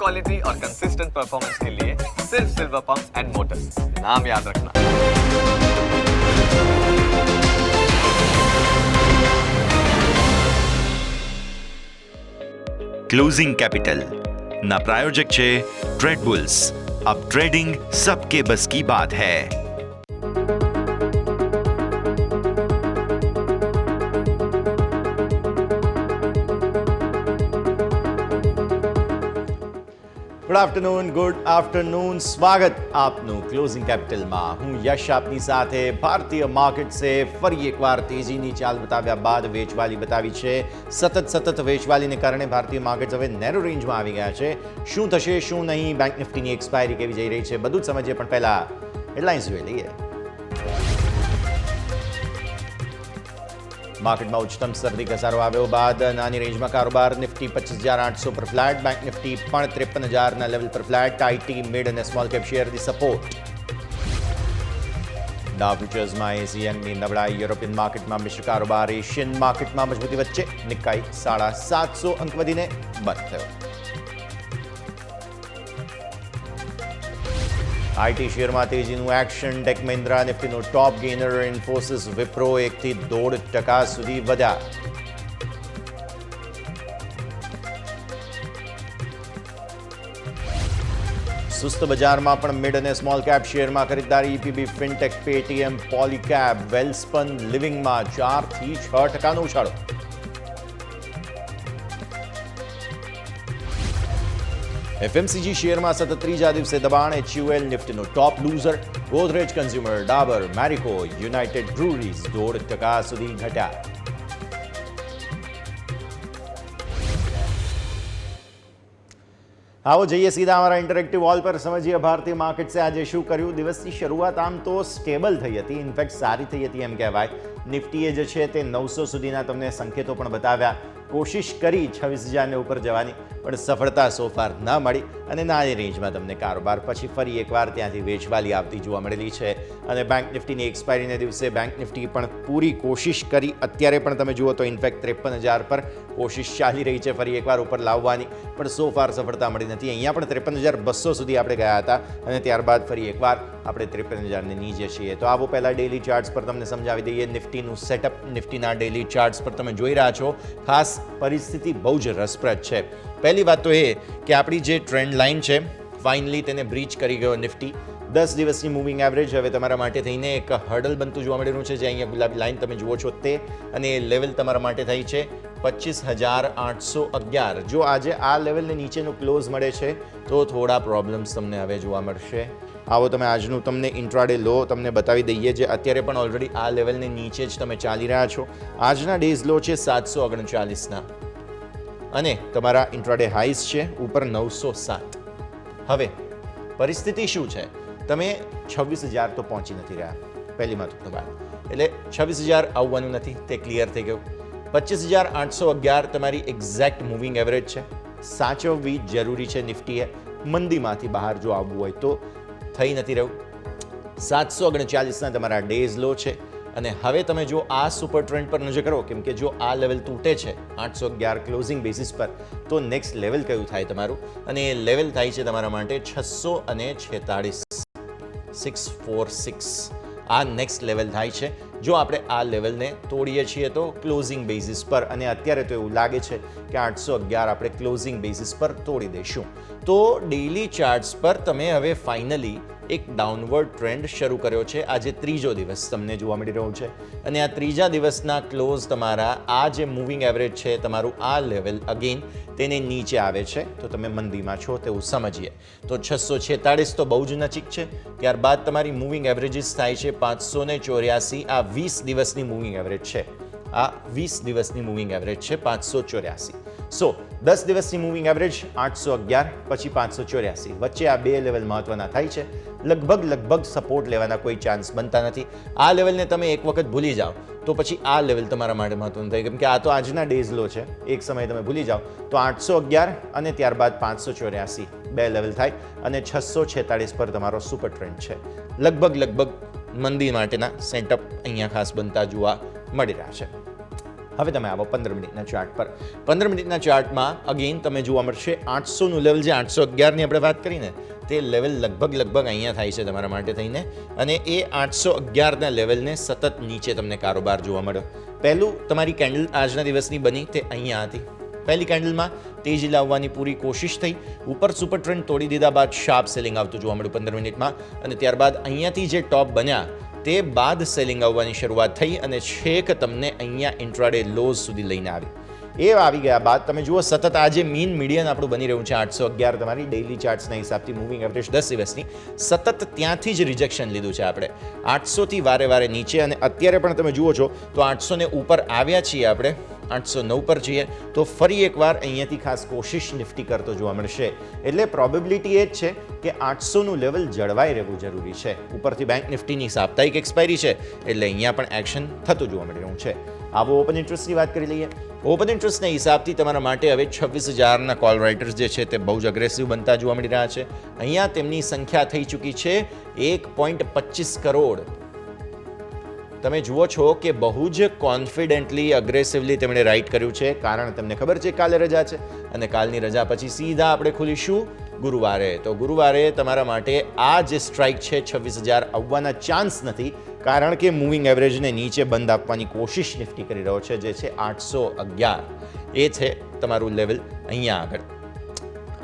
Quality और consistent performance के लिए सिर्फ सिल्वर पंप्स एंड मोटर्स, नाम याद रखना। ક્લોઝિંગ કેપિટલ ના પ્રાયોજક છે ટ્રેડબુલ્સ. अब ट्रेडिंग सबके बस की बात है. ગુડ આફ્ટરનૂન સ્વાગત આપનું ક્લોઝિંગ કેપિટલમાં. હું યશ આપની સાથે. ભારતીય માર્કેટ્સે ફરી એકવાર તેજીની ચાલ બતાવ્યા બાદ વેચવાલી બતાવી છે. સતત વેચવાલીને કારણે ભારતીય માર્કેટ્સ હવે નેરો રેન્જમાં આવી ગયા છે. શું થશે શું નહીં, બેંક નિફ્ટીની એક્સપાયરી કેવી જઈ રહી છે, બધું જ સમજીએ. પણ પહેલા હેડલાઇન્સ જોઈ લઈએ. માર્કેટમાં ઉચ્ચતમ સ્તરથી ઘસારો આવ્યો બાદ નાની રેન્જમાં કારોબાર. નિફ્ટી 25,800 પર ફ્લેટ, બેંક નિફ્ટી પણ 53,000ના લેવલ પર ફ્લેટ. આઈટી, મિડ અને સ્મોલ કેપ શેરથી સપોર્ટ. ડાઉ ફ્યુચર્સમાં એશિયનની નબળાઈ. યુરોપિયન માર્કેટમાં મિશ્ર કારોબાર. એશિયન માર્કેટમાં મજબૂતી વચ્ચે નિકાઈ 750 અંક વધીને બંધ થયો. આઈટી શેરમાં તેજીનું એક્શન. ટેક મહિન્દ્રા નિફ્ટીનો ટોપ ગેનર. ઇન્ફોસિસ, વિપ્રો 1 થી 1.5% સુધી વધ્યા. સુસ્ત બજારમાં પણ મિડ અને સ્મોલ કેપ શેરમાં ખરીદદારી. ઈપીબી, ફિનટેક, પેટીએમ, પોલીકેબ, વેલ્સપન લિવિંગમાં 4 થી 6% ઉછાળો. એફએમસીજી શેરમાં સતત ત્રીજા દિવસે દબાણ. એચયુએલ નિફ્ટીનો top loser. Godrej consumer, Dabur, Marico, United Breweries 1.5% સુધી ઘટ્યા. આવો જઈએ સીધા અમારા ઇન્ટરેક્ટિવ વોલ પર. સમજીએ ભારતીય માર્કેટ્સે આજે શું કર્યું. દિવસની શરૂઆત આમ તો સ્ટેબલ થઈ હતી, ઇનફેક્ટ સારી થઈ હતી એમ કહેવાય. નિફ્ટીએ જે છે તે 900 સુધીના તમને સંકેતો પણ બતાવ્યા. કોશિશ કરી 26,000ને ઉપર જવાની, પણ સફળતા સોફાર ન મળી અને નાની રેન્જમાં તમને કારોબાર. પછી ફરી એકવાર ત્યાંથી વેચવાલી આવતી જોવા મળેલી છે. અને બેંક નિફ્ટીની એક્સપાયરીને દિવસે બેંક નિફ્ટી પણ પૂરી કોશિશ કરી. અત્યારે પણ તમે જુઓ તો ઇનફેક્ટ 53,000 પર કોશિશ ચાલી રહી છે ફરી એકવાર ઉપર લાવવાની, પણ સોફાર સફળતા મળી નથી. અહીંયા પણ 53,200 સુધી આપણે ગયા હતા અને ત્યારબાદ ફરી એકવાર આપણે 53,000ને નીચે છીએ. તો આવો પહેલાં ડેઇલી ચાર્ટ્સ પર તમને સમજાવી દઈએ નિફ્ટીનું સેટઅપ. નિફ્ટીના ડેઇલી ચાર્ટ્સ પર તમે જોઈ રહ્યા છો. ખાસ પરિસ્થિતિ બહુ જ રસપ્રદ છે. પહેલી વાત તો એ કે આપણી જે ટ્રેન્ડ લાઇન છે ફાઇનલી તેને બ્રીચ કરી ગયો નિફ્ટી. 10 દિવસની મૂવિંગ એવરેજ હવે તમારા માટે થઈને એક હર્ડલ બનતું જોવા મળી રહ્યું છે. જે અહીંયા ગુલાબી લાઇન તમે જુઓ છો તે, અને એ લેવલ તમારા માટે થઈ છે 25,811. જો આજે આ લેવલને નીચેનું ક્લોઝ મળે છે તો થોડા પ્રોબ્લેમ્સ તમને હવે જોવા મળશે. આવો તમે આજનું તમને ઇન્ટ્રાડે લો તમને બતાવી દઈએ, જે અત્યારે પણ ઓલરેડી આ લેવલને નીચે જ તમે ચાલી રહ્યા છો. આજના ડેઝ લો છે 739ના અને તમારા ઇન્ટ્રાડે હાઈસ છે ઉપર 907. હવે પરિસ્થિતિ શું છે, તમે 26,000 તો પહોંચી નથી રહ્યા, પહેલી મહત્વની વાત. એટલે 26,000 આવવાનું નથી, તે ક્લિયર થઈ ગયું. 25,811 તમારી એક્ઝેક્ટ મૂવિંગ એવરેજ છે. સાચવવી જરૂરી છે નિફ્ટીએ. મંદીમાંથી બહાર જો આવવું હોય તો થઈ નથી રહ્યું. 739ના તમારા ડેઝ લો છે. અને હવે તમે જો આ સુપર ટ્રેન્ડ પર નજર કરો, કેમ કે જો આ લેવલ તૂટે છે 811 ક્લોઝિંગ બેસિસ પર, તો નેક્સ્ટ લેવલ કયું થાય તમારું, અને એ લેવલ થાય છે તમારા માટે 646, 646. આ નેક્સ્ટ લેવલ થાય છે જો આપણે આ લેવલને તોડીએ છીએ તો ક્લોઝિંગ બેસિસ પર. અને અત્યારે તો એવું લાગે છે કે 811 આપણે ક્લોઝિંગ બેસિસ પર તોડી દઈશું. તો ડેઇલી ચાર્ટ્સ પર તમે હવે ફાઇનલી એક ડાઉનવર્ડ ટ્રેન્ડ શરૂ કર્યો છે. આજે ત્રીજો દિવસ તમને જોવા મળી રહ્યો છે અને આ ત્રીજા દિવસના ક્લોઝ તમારા આ જે મૂવિંગ એવરેજ છે તમારું આ લેવલ અગેન તેને નીચે આવે છે, તો તમે મંદીમાં છો તેવું સમજીએ. તો 646 તો બહુ જ નજીક છે. ત્યારબાદ તમારી મૂવિંગ એવરેજીસ થાય છે 584. આ 20 દિવસની મૂવિંગ એવરેજ છે. આ 20 દિવસની મૂવિંગ એવરેજ છે 584. સો 10 દિવસની મૂવિંગ એવરેજ 811 પછી 584. વચ્ચે આ બે લેવલ મહત્વના થાય છે. લગભગ સપોર્ટ લેવાના કોઈ ચાન્સ બનતા નથી. આ લેવલને તમે એક વખત ભૂલી જાઓ તો પછી આ લેવલ તમારા માટે મહત્વનું થાય, કેમ કે આ તો આજના ડેઝ લો છે. એક સમય તમે ભૂલી જાઓ તો 811 અને ત્યારબાદ 584 બે લેવલ થાય અને 646 પર તમારો સુપર ટ્રેન્ડ છે. લગભગ મંદી માટેના સેટઅપ અહીંયા ખાસ બનતા જોવા મળી રહ્યા છે. હવે તમે આવો 15 મિનિટના ચાર્ટ પર. 15 મિનિટના ચાર્ટમાં અગેન તમે જોવા મળશે 800નું લેવલ, જે 811ની આપણે વાત કરીને તે લેવલ લગભગ અહીંયા થાય છે તમારા માટે થઈને, અને એ 811ના લેવલને સતત નીચે તમને કારોબાર જોવા મળ્યો. પહેલું તમારી કેન્ડલ આજના દિવસની બની તે અહીંયા હતી. પહેલી કેન્ડલમાં તેજી લાવવાની પૂરી કોશિશ થઈ, ઉપર સુપર ટ્રેન્ડ તોડી દીધા બાદ શાર્પ સેલિંગ આવતું જોવા મળ્યું 15 મિનિટમાં, અને ત્યારબાદ અહીંયાથી જે ટોપ બન્યા તે બાદ સેલિંગ આવવાની શરૂઆત થઈ અને છેક તમને અહીંયા ઇન્ટ્રાડે લોઝ સુધી લઈને આવી. એ આવી ગયા બાદ તમે જુઓ સતત આજે મીન મીડિયન આપણું બની રહ્યું છે 811, તમારી ડેઇલી ચાર્ટ્સના હિસાબથી મૂવિંગ એવરેજ 10 દિવસની, સતત ત્યાંથી જ રિજેક્શન લીધું છે આપણે 800થી વારે નીચે, અને અત્યારે પણ તમે જુઓ છો તો 800 ને ઉપર આવ્યા છીએ આપણે, 809 પર છીએ, તો ફરી એકવાર અહીંયાથી ખાસ કોશિશ નિફ્ટી કરતો જોવા મળશે. એટલે પ્રોબેબિલિટી એ જ છે કે 800નું લેવલ જળવાઈ રહેવું જરૂરી છે. ઉપરથી બેંક નિફ્ટીની સાપ્તાહિક એક્સપાયરી છે એટલે અહીંયા પણ એક્શન થતું જોવા મળી રહ્યું છે. આવો ઓપન ઇન્ટરેસ્ટની વાત કરી લઈએ. ઓપન ઇન્ટરેસ્ટના હિસાબથી તમારા માટે હવે 26,000ના કોલ રાઇટર્સ જે છે તે બહુ જ અગ્રેસિવ બનતા જોવા મળી રહ્યા છે. અહીંયા તેમની સંખ્યા થઈ ચૂકી છે 1.25 કરોડ. તમે જુઓ છો કે બહુ જ કોન્ફિડન્ટલી અગ્રેસિવલી તેમણે રાઇટ કર્યું છે, કારણ તમને ખબર છે કાલે રજા છે, અને કાલની રજા પછી સીધા આપણે ખોલીશું ગુરુવારે. તો ગુરુવારે તમારા માટે આ જે સ્ટ્રાઇક છે 26,000 આવવાના ચાન્સ નથી, કારણ કે મૂવિંગ એવરેજને નીચે બંધ આપવાની કોશિશ નિફ્ટી કરી રહ્યો છે, જે છે 811. એ છે તમારું લેવલ અહીંયા આગળ.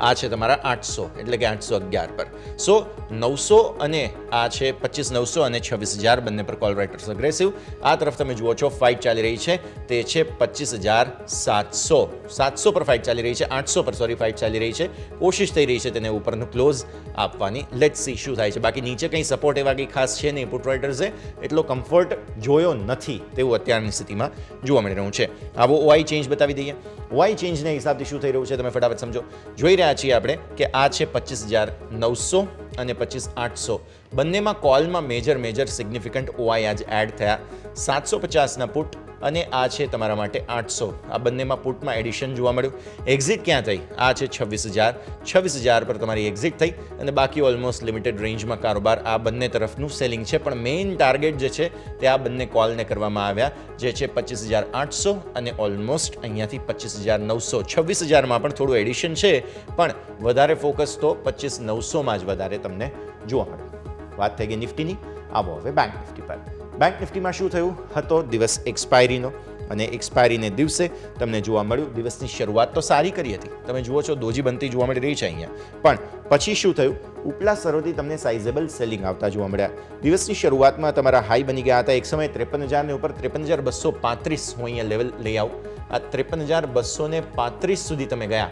આ છે તમારા 800 એટલે કે 811 પર. સો 900 અને આ છે 25,900 અને 26,000 બંને પર કોલ રાઇટર્સ અગ્રેસિવ. આ તરફ તમે જુઓ છો ફાઇટ ચાલી રહી છે, તે છે 25,700. 700 પર ફાઇટ ચાલી રહી છે, 800 પર ફાઇટ ચાલી રહી છે. કોશિશ થઈ રહી છે તેને ઉપરનું ક્લોઝ આપવાની. લેટ્સ સી શું થાય છે. બાકી નીચે કંઈ સપોર્ટ એવા કંઈ ખાસ છે નહીં. પુટ રાઇટર્સે એટલો કમ્ફર્ટ જોયો નથી તેવું અત્યારની સ્થિતિમાં જોવા મળી રહ્યું છે. આવો ઓઆઈ ચેન્જ બતાવી દઈએ. ઓઆઈ ચેન્જના હિસાબથી શું થઈ રહ્યું છે તમે ફટાફટ સમજો. જોઈ રહ્યા છીએ આપણે કે આ છે 25,900 અને 25,800. બંનેમાં કોલમાં મેજર સિગ્નિફિકન્ટ ઓઆઈ આજે એડ થયા. 750ના પુટ અને આ છે તમારા માટે 800. આ બંનેમાં પુટમાં એડિશન જોવા મળ્યું. એક્ઝિટ ક્યાં થઈ? આ છે 26,000. 26,000 પર તમારી એક્ઝિટ થઈ, અને બાકી ઓલમોસ્ટ લિમિટેડ રેન્જમાં કારોબાર. આ બંને તરફનું સેલિંગ છે, પણ મેઇન ટાર્ગેટ જે છે તે આ બંને કોલને કરવામાં આવ્યા, જે છે 25,800 અને ઓલમોસ્ટ અહીંયાથી 25,900. 26,000માં પણ થોડું એડિશન છે, પણ વધારે ફોકસ તો 25,900માં જ વધારે તમને જોવા મળ્યું. વાત થઈ ગઈ નિફ્ટીની. આવો હવે બેંક નિફ્ટી પર. બેંક નિફ્ટીમાં શું થયું હતો? દિવસ એક્સપાયરીનો, અને એક્સપાયરીને દિવસે તમને જોવા મળ્યું દિવસની શરૂઆત તો સારી કરી હતી. તમે જુઓ છો દોજી બનતી જોવા મળી રહી છે અહીંયા, પણ પછી શું થયું? ઉપલા સ્તરોથી તમને સાઇઝેબલ સેલિંગ આવતા જોવા મળ્યા. દિવસની શરૂઆતમાં તમારા હાઈ બની ગયા હતા એક સમયે 53,000 ને ઉપર 53,235. હું અહીંયા લેવલ લઈ આવું. આ 53,235 સુધી તમે ગયા.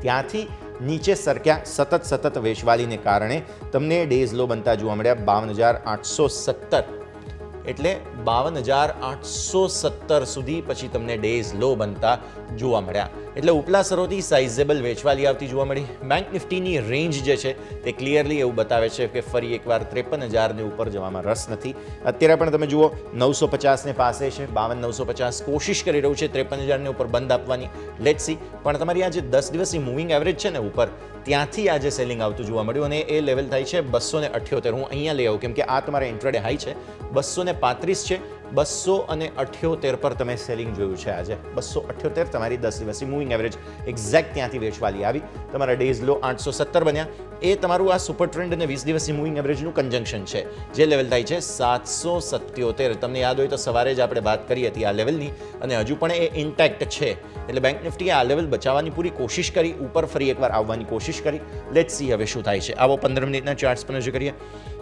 ત્યાંથી નીચે સરક્યા સતત વેચવાલીને કારણે તમને ડેઝ લો બનતા જોવા મળ્યા 52,817. એટલે 52,817 સુધી પછી તમને ડેઝ લો બનતા જોવા મળ્યા. એટલે ઉપલા સ્તરોથી સાઇઝેબલ વેચવાલી આવતી જોવા મળી. બેંક નિફ્ટીની રેન્જ જે છે તે ક્લિયરલી એવું બતાવે છે કે ફરી એકવાર 53,000 ની ઉપર જવામાં રસ નથી. અત્યારે પણ તમે જુઓ 950 ને પાસે છે, 52,950 કોશિશ કરી રહ્યું છે 53,000 ની ઉપર બંધ આપવાની. Let's see. પણ તમારી આ જે 10 દિવસની મૂવિંગ એવરેજ છે ને ઉપર, ત્યાંથી આજે સેલિંગ આવતું જોવા મળ્યું, અને એ લેવલ થાય છે 278. હું અહીંયા લઈ આવું કેમ કે આ તમારા ઇન્ટ્રાડે હાઈ છે, 235 છે. 278 પર તમે સેલિંગ જોયું છે આજે. 278 તમારી 10 દિવસની મૂવિંગ એવરેજ એક્ઝેક્ટ ત્યાંથી વેચવાલી આવી. તમારા ડેઝ લો 817 બન્યા. એ તમારું આ સુપર ટ્રેન્ડ અને 20 દિવસની મૂવિંગ એવરેજનું કન્જંક્શન છે, જે લેવલ થાય છે 777. તમને યાદ હોય તો સવારે જ આપણે વાત કરી હતી આ લેવલની, અને હજુ પણ એ ઇન્ટેક્ટ છે. એટલે બેંક નિફ્ટીએ આ લેવલ બચાવવાની પૂરી કોશિશ કરી, ઉપર ફરી એકવાર આવવાની કોશિશ કરી. લેટ્સ સી હવે શું થાય છે. આવો 15 મિનિટના ચાર્ટ્સ પર નજર કરીએ.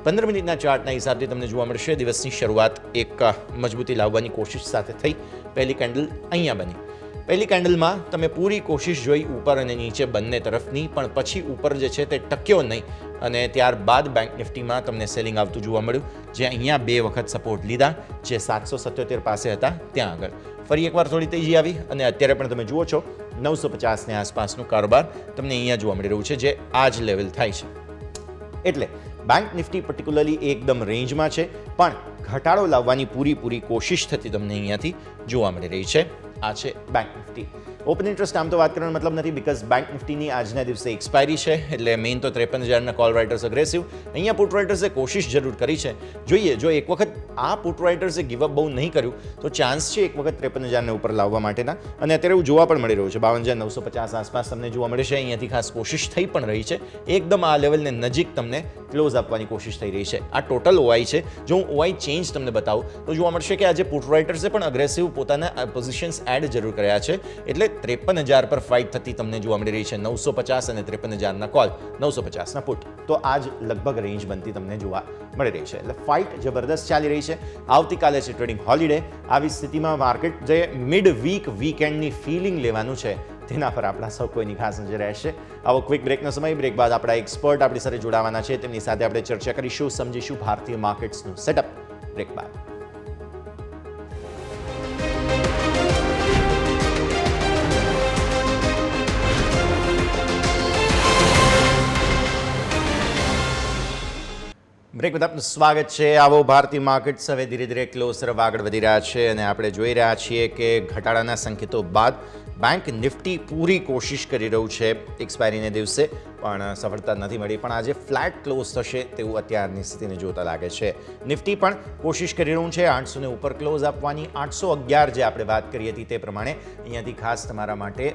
15 મિનિટના ચાર્ટના હિસાબથી તમને જોવા મળશે દિવસની શરૂઆત એક મજબૂતી લાવવાની કોશિશ સાથે થઈ. પહેલી કેન્ડલ અહીંયા બની. પહેલી કેન્ડલમાં તમે પૂરી કોશિશ જોઈ ઉપર અને નીચે બંને તરફની, પણ પછી ઉપર જે છે તે ટક્યો નહીં, અને ત્યારબાદ બેંક નિફ્ટીમાં તમને સેલિંગ આવતું જોવા મળ્યું, જે અહીંયા 2 વખત સપોર્ટ લીધા, જે 777 પાસે હતા ત્યાં આગળ. ફરી એકવાર થોડી તેજી આવી, અને અત્યારે પણ તમે જુઓ છો 950 ની આસપાસનું કારોબાર તમને અહીંયા જોવા મળી રહ્યું છે, જે આ જ લેવલ થાય છે. એટલે બેંક નિફ્ટી પર્ટિક્યુલરલી એકદમ રેન્જમાં છે, પણ ઘટાડો લાવવાની પૂરી કોશિશ થતી તમને અહીંયાથી જોવા મળી રહી છે. આ છે બેંક નિફ્ટી. ઓપન ઇન્ટરેસ્ટ આમ તો વાત કરવાનો મતલબ નથી, બીકોઝ બેંક નિફ્ટીની આજના દિવસે એક્સપાયરી છે, એટલે મેઇન તો 53,000ના કોલ રાઇટર્સ અગ્રેસિવ. અહીંયા પુટ રાઇટર્સે કોશિશ જરૂર કરી છે. જોઈએ, જો એક વખત આ પુટ રાઇટર્સે ગિવઅપ બહુ નહીં કર્યું તો ચાન્સ છે એક વખત 53,000ને ઉપર લાવવા માટેના. અને અત્યારે એવું જોવા પણ મળી રહ્યું છે, 52,950 આસપાસ તમને જોવા મળે છે. અહીંયાથી ખાસ કોશિશ થઈ પણ રહી છે, એકદમ આ લેવલને નજીક તમને ક્લોઝ આપવાની કોશિશ થઈ રહી છે. આ ટોટલ ઓઆઈ છે. જો હું ઓઆઈ ચેન્જ તમને બતાવું તો જોવા મળશે કે આજે પુટ રાઇટર્સે પણ અગ્રેસિવ પોતાના પોઝિશન્સ એડ જરૂર કર્યા છે, એટલે 53,000 પર ફાઇટ થતી તમને જોવા મળી રહી છે. 950 અને 53,000ના કોલ, 950ના પુટ, તો આજ લગભગ રેન્જ બનતી તમને જોવા મળી રહી છે. એટલે ફાઇટ જબરદસ્ત ચાલી રહી છે. આવતીકાલે છે ટ્રેડિંગ હોલિડે. આવી સ્થિતિમાં માર્કેટ જે મિડ વીક વીકેન્ડની ફિલિંગ લેવાનું છે તેના પર આપણા સૌ કોઈની ખાસ નજર રહેશે. આવો ક્વિક બ્રેકનો સમય. બ્રેક બાદ આપણા એક્સપર્ટ આપણી સાથે જોડાવાના છે, તેમની સાથે આપણે ચર્ચા કરીશું, સમજીશું ભારતીય માર્કેટ્સનું સેટઅપ. બ્રેક બાદ. બ્રેક બાદ આપનું સ્વાગત છે. આવો ભારતીય માર્કેટ્સ હવે ધીરે ધીરે ક્લોઝ તરફ આગળ વધી રહ્યા છે અને આપણે જોઈ રહ્યા છીએ કે ઘટાડાના સંકેતો બાદ બેંક નિફ્ટી પૂરી કોશિશ કરી રહ્યું છે એક્સપાયરીને દિવસે, પણ સફળતા નથી મળી. પણ આજે ફ્લેટ ક્લોઝ થશે તેવું અત્યારની સ્થિતિને જોતા લાગે છે. નિફ્ટી પણ કોશિશ કરી રહ્યું છે 800ને ઉપર ક્લોઝ આપવાની. 811 જે આપણે વાત કરી હતી તે પ્રમાણે અહીંયાથી ખાસ તમારા માટે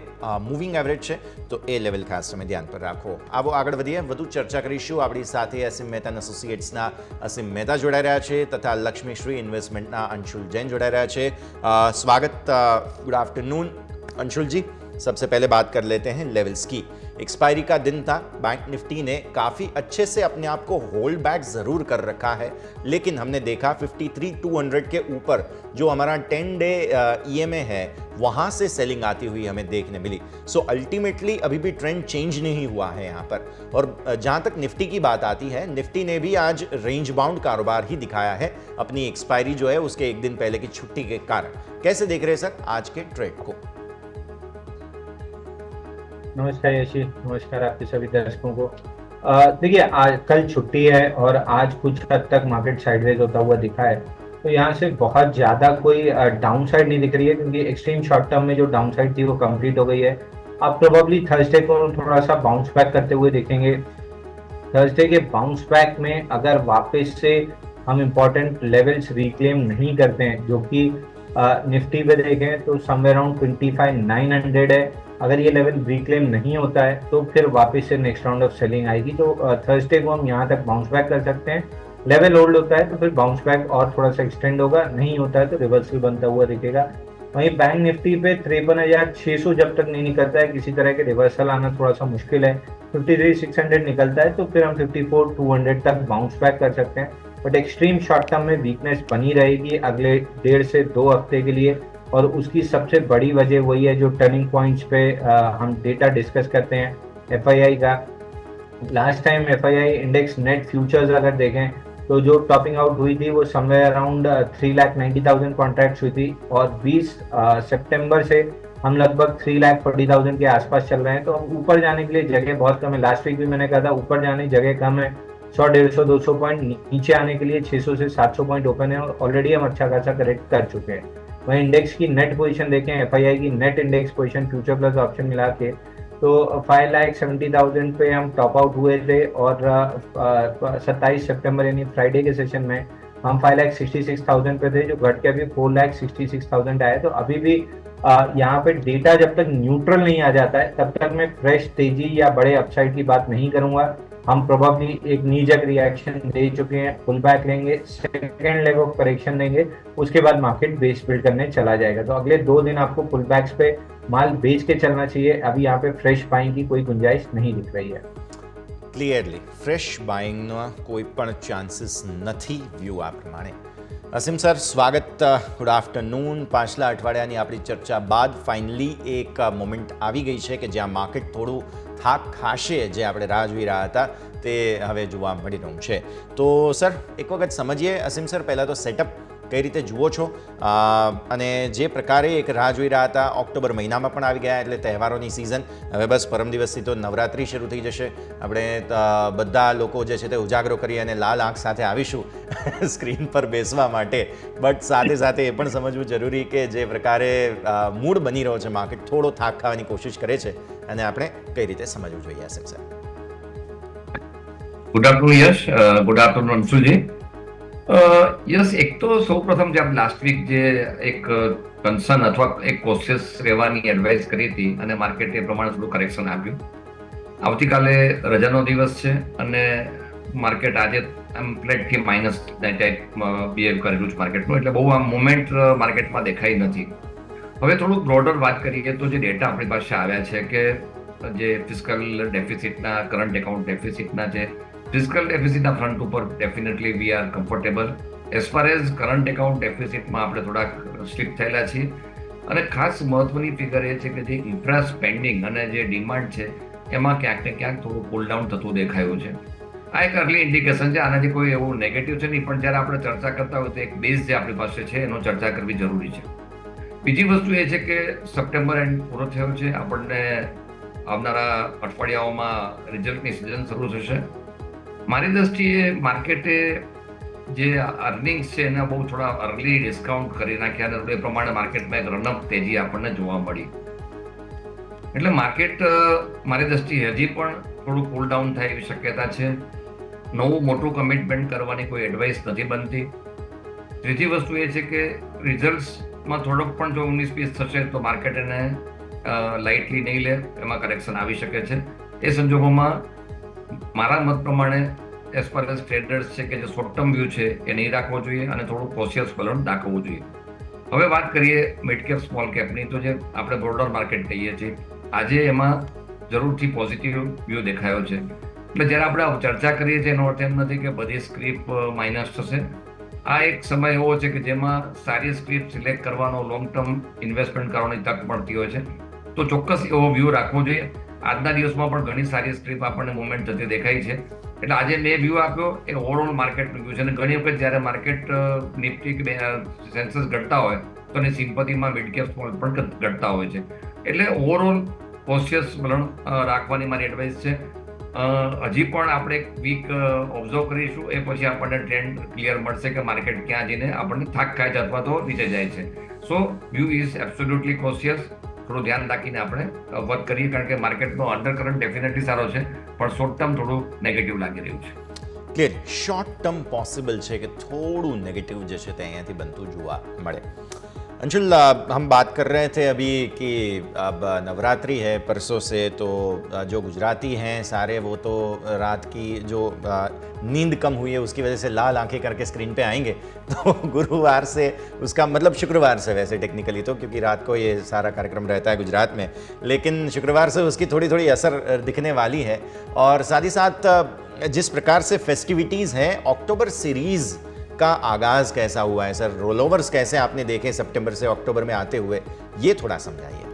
મૂવિંગ એવરેજ છે, તો એ લેવલ ખાસ તમે ધ્યાન પર રાખો. આવો આગળ વધીએ, વધુ ચર્ચા કરીશું. આપણી સાથે અસીમ મહેતા એસોસિએટ્સના અસીમ મહેતા જોડાઈ રહ્યા છે તથા લક્ષ્મીશ્રી ઇન્વેસ્ટમેન્ટના अंशुल जैन जोड़ा रहा है. स्वागत, गुड आफ्टरनून अंशुल जी. सबसे पहले बात कर लेते हैं लेवल्स की. एक्सपायरी का दिन था, बैंक निफ्टी ने काफ़ी अच्छे से अपने आप को होल्ड बैक ज़रूर कर रखा है, लेकिन हमने देखा 53,200 के ऊपर जो हमारा 10 डे EMA है वहाँ से सेलिंग आती हुई हमें देखने मिली. सो अल्टीमेटली अभी भी ट्रेंड चेंज नहीं हुआ है यहाँ पर. और जहाँ तक निफ्टी की बात आती है, निफ्टी ने भी आज रेंज बाउंड कारोबार ही दिखाया है अपनी एक्सपायरी जो है उसके एक दिन पहले की छुट्टी के कारण. कैसे देख रहे हैं सर आज के ट्रेड को? नमस्कार यशी, नमस्कार आपके सभी दर्शकों को. देखिए, आज कल छुट्टी है और आज कुछ हद तक मार्केट साइडवेज होता हुआ दिखा है, तो यहाँ से बहुत ज़्यादा कोई डाउन साइड नहीं दिख रही है, क्योंकि एक्सट्रीम शॉर्ट टर्म में जो डाउन साइड थी वो कंप्लीट हो गई है. आप प्रोबेबली थर्सडे को थोड़ा सा बाउंस बैक करते हुए देखेंगे. थर्सडे के बाउंस बैक में अगर वापस से हम इम्पोर्टेंट लेवल्स रिक्लेम नहीं करते हैं, जो कि निफ्टी पे देखें तो समवेयर अराउंड 25,900 है, अगर ये लेवल रिक्लेम नहीं होता है तो फिर वापस से नेक्स्ट राउंड ऑफ सेलिंग आएगी. तो थर्सडे को हम यहाँ तक बाउंस बैक कर सकते हैं. लेवल होल्ड होता है तो फिर बाउंस बैक और थोड़ा सा एक्सटेंड होगा, नहीं होता है तो रिवर्सल बनता हुआ दिखेगा. वहीं बैंक निफ्टी पे 53,600 जब तक नहीं निकलता है, किसी तरह के रिवर्सल आना थोड़ा सा मुश्किल है. 53,600 निकलता है तो फिर हम 54,200 तक बाउंस बैक कर सकते हैं. बट एक्सट्रीम शॉर्ट टर्म में वीकनेस बनी रहेगी अगले 1.5 से 2 हफ्ते के लिए, और उसकी सबसे बड़ी वजह वही है जो टर्निंग पॉइंट्स पे हम डेटा डिस्कस करते हैं FII का. Last time FII index net futures अगर देखें तो जो टॉपिंग आउट हुई थी वो समवेयर अराउंड 3,90,000 कॉन्ट्रैक्ट्स हुई थी, और 20 सितंबर से हम लगभग 3,40,000 के आसपास चल रहे हैं. तो अब ऊपर जाने के लिए जगह बहुत कम है. लास्ट वीक भी मैंने कहा था ऊपर जाने की जगह कम है. 100, 150, 200 पॉइंट नीचे आने के लिए 600 से 700 पॉइंट ओपन है, और ऑलरेडी हम अच्छा खासा करेक्ट कर चुके हैं. वहीं इंडेक्स की नेट पोजीशन देखें, FII की net index position future plus option मिला के तो 5,70,000 पे हम टॉप आउट हुए थे, और 27 सितंबर यानी फ्राइडे के सेशन में हम 5,66,000 पे थे, जो घट के अभी 4,66,000 आए. तो अभी भी यहाँ पे डेटा जब तक न्यूट्रल नहीं आ जाता है तब तक मैं फ्रेश तेजी या बड़े अपसाइड की बात नहीं करूंगा. हम प्रोबेबली एक नीजक रिएक्शन दे चुके हैं, पुल बैक लेंगे, सेकेंड लेग ऑफ करेक्शन देंगे, उसके बाद मार्केट बेस बिल्ड करने चला जाएगा. तो अगले 2 दिन आपको पुल बैक्स पे माल बेच के चलना चाहिए. अभी यहाँ पे फ्रेश बाइंग की कोई गुंजाइश नहीं दिख रही है. ક્લિયરલી ફ્રેશ બાઇંગનો કોઈ પણ ચાન્સીસ નથી વ્યૂ આ પ્રમાણે. અસીમ સર, સ્વાગત. Good afternoon. પાછલા અઠવાડિયાની આપણી ચર્ચા બાદ ફાઇનલી એક મોમેન્ટ આવી ગઈ છે કે જ્યાં માર્કેટ થોડું થાક ખાશે, જે આપણે રાહ જોઈ રહ્યા હતા તે હવે જોવા મળી રહ્યું છે. તો સર એક વખત સમજીએ અસીમ સર, પહેલાં તો સેટઅપ કઈ રીતે જુઓ છો અને જે પ્રકારે એક રાહ જોઈ રહ્યા હતા, ઓક્ટોબર મહિનામાં પણ આવી ગયા, એટલે તહેવારોની સિઝન હવે બસ પરમ દિવસથી તો નવરાત્રિ શરૂ થઈ જશે. આપણે બધા લોકો જે છે તે ઉજાગરો કરી અને લાલ આંખ સાથે આવીશું સ્ક્રીન પર બેસવા માટે. બટ સાથે સાથે એ પણ સમજવું જરૂરી કે જે પ્રકારે મૂડ બની રહ્યો છે માર્કેટ, થોડો થાક ખાવાની કોશિશ કરે છે અને આપણે કઈ રીતે સમજવું જોઈએ આસિફ સાહેબ? ગુડ આફ્ટરનૂન યશ, ગુડ આફ્ટરનૂન અંશુજી. યસ, એક તો સૌ પ્રથમ જે આપણે લાસ્ટ વીક જે એક કન્સર્ન અથવા એક કોશિયસ રહેવાની એડવાઇસ કરી હતી અને માર્કેટ એ પ્રમાણે થોડું કરેક્શન આપ્યું. આવતીકાલે રજાનો દિવસ છે અને માર્કેટ આજે આમ ફ્લેટથી માઇનસ ટાઈપ બિહેવ કરેલું છે માર્કેટનું, એટલે બહુ આમ મુવમેન્ટ માર્કેટમાં દેખાઈ નથી. હવે થોડુંક બ્રોડર વાત કરીએ તો જે ડેટા આપણી પાસે આવ્યા છે કે જે ફિસ્કલ ડેફિસિટના, કરંટ એકાઉન્ટ ડેફિસિટના છે, ફિસ્કલ ડેફિસિટના ફ્રન્ટ ઉપર definitely we are comfortable. As far as current account ડેફિસિટમાં આપણે થોડાક સ્ટ્રિક્ટ થયેલા છીએ અને ખાસ મહત્વની ફિગર એ છે કે જે ઇન્ફ્રા સ્પેન્ડિંગ અને જે ડિમાન્ડ છે એમાં ક્યાંક ને ક્યાંક થોડું કુલ ડાઉન થતું દેખાયું છે. આ એક અર્લી ઇન્ડિકેશન છે, આનાથી કોઈ એવું નેગેટિવ છે નહીં, પણ જ્યારે આપણે ચર્ચા કરતા હોય તો એક બેઝ જે આપણી પાસે છે એનો ચર્ચા કરવી જરૂરી છે. બીજી વસ્તુ એ છે કે સપ્ટેમ્બર એન્ડ પૂરો થયો છે, આપણને આવનારા અઠવાડિયાઓમાં રિઝલ્ટની સિઝન શરૂ થશે. મારી દ્રષ્ટિએ માર્કેટે જે અર્નિંગ્સ છે એના બહુ થોડા અર્લી ડિસ્કાઉન્ટ કરી નાખ્યા અને એ પ્રમાણે માર્કેટમાં એક રનઅપ તેજી આપણને જોવા મળી. એટલે માર્કેટ મારી દ્રષ્ટિએ હજી પણ થોડું કૂલ ડાઉન થાય એવી શક્યતા છે. નવું મોટું કમિટમેન્ટ કરવાની કોઈ એડવાઇસ નથી બનતી. ત્રીજી વસ્તુ એ છે કે રિઝલ્ટ્સમાં થોડોક પણ જો 19-20 થશે તો માર્કેટ એને લાઇટલી નહીં લે, એમાં કરેક્શન આવી શકે છે. એ સંજોગોમાં મારા મત પ્રમાણે એઝ પર એઝ ટ્રેડર્સ છે કે જે શોર્ટ ટર્મ વ્યૂ છે એ નહીં રાખવો જોઈએ અને થોડું કોશિયસ વલણ દાખવવું જોઈએ. હવે વાત કરીએ મિડ કેપ સ્મોલ કેપની, તો જે આપણે બ્રોડર માર્કેટ કહીએ છીએ, આજે એમાં જરૂરથી પોઝિટિવ વ્યૂ દેખાયો છે. એટલે જ્યારે આપણે ચર્ચા કરીએ છીએ એનો અર્થ એમ નથી કે બધી સ્ક્રિપ માઇનસ થશે. આ એક સમય એવો છે કે જેમાં સારી સ્ક્રિપ સિલેક્ટ કરવાનો, લોંગ ટર્મ ઇન્વેસ્ટમેન્ટ કરવાની તક મળતી હોય છે, તો ચોક્કસ એવો વ્યૂ રાખવો જોઈએ. આજના દિવસમાં પણ ઘણી સારી સ્ક્રિપ આપણને મુવમેન્ટ થતી દેખાઈ છે. એટલે આજે મેં વ્યૂ આપ્યો એ ઓવરઓલ માર્કેટનું વ્યૂ છે અને ઘણી વખત જ્યારે માર્કેટ નિફ્ટી કે સેન્સસ ઘટતા હોય તો એની સિમ્પથીમાં મિડ કેપ સ્મોલ પણ ઘટતા હોય છે. એટલે ઓવરઓલ કોશિયસ વલણ રાખવાની મારી એડવાઇસ છે. હજી પણ આપણે એક વીક ઓબ્ઝર્વ કરીશું, એ પછી આપણને ટ્રેન્ડ ક્લિયર મળશે કે માર્કેટ ક્યાં જઈને આપણને થાક ખાય છે અથવા તો નીચે જાય છે. સો વ્યૂ ઇઝ એબ્સોલ્યુટલી કોશિયસ. થોડું ધ્યાન રાખીને આપણે વર્ક કરીએ, કારણ કે માર્કેટનો અંડર કરંટ ડેફિનેટલી સારો છે, પણ શોર્ટ ટર્મ થોડું નેગેટિવ લાગી રહ્યું છે. ક્લિયર, શોર્ટ ટર્મ પોસિબલ છે કે થોડું नेगेटिव जो है અહીંયાથી બનતું જોવા મળે. अंशुल, हम बात कर रहे थे अभी कि अब नवरात्रि है परसों से, तो जो गुजराती हैं सारे वो तो रात की जो नींद कम हुई है उसकी वजह से लाल आंखें करके स्क्रीन पे आएंगे. तो गुरुवार से, उसका मतलब शुक्रवार से वैसे टेक्निकली तो, क्योंकि रात को ये सारा कार्यक्रम रहता है गुजरात में, लेकिन शुक्रवार से उसकी थोड़ी थोड़ी असर दिखने वाली है. और साथ ही साथ जिस प्रकार से फेस्टिविटीज़ हैं, अक्टूबर सीरीज़ का आगाज़ कैसा हुआ है सर? रोल ओवर्स कैसे आपने देखे सितंबर से अक्टूबर में आते हुए, ये थोड़ा समझाइए.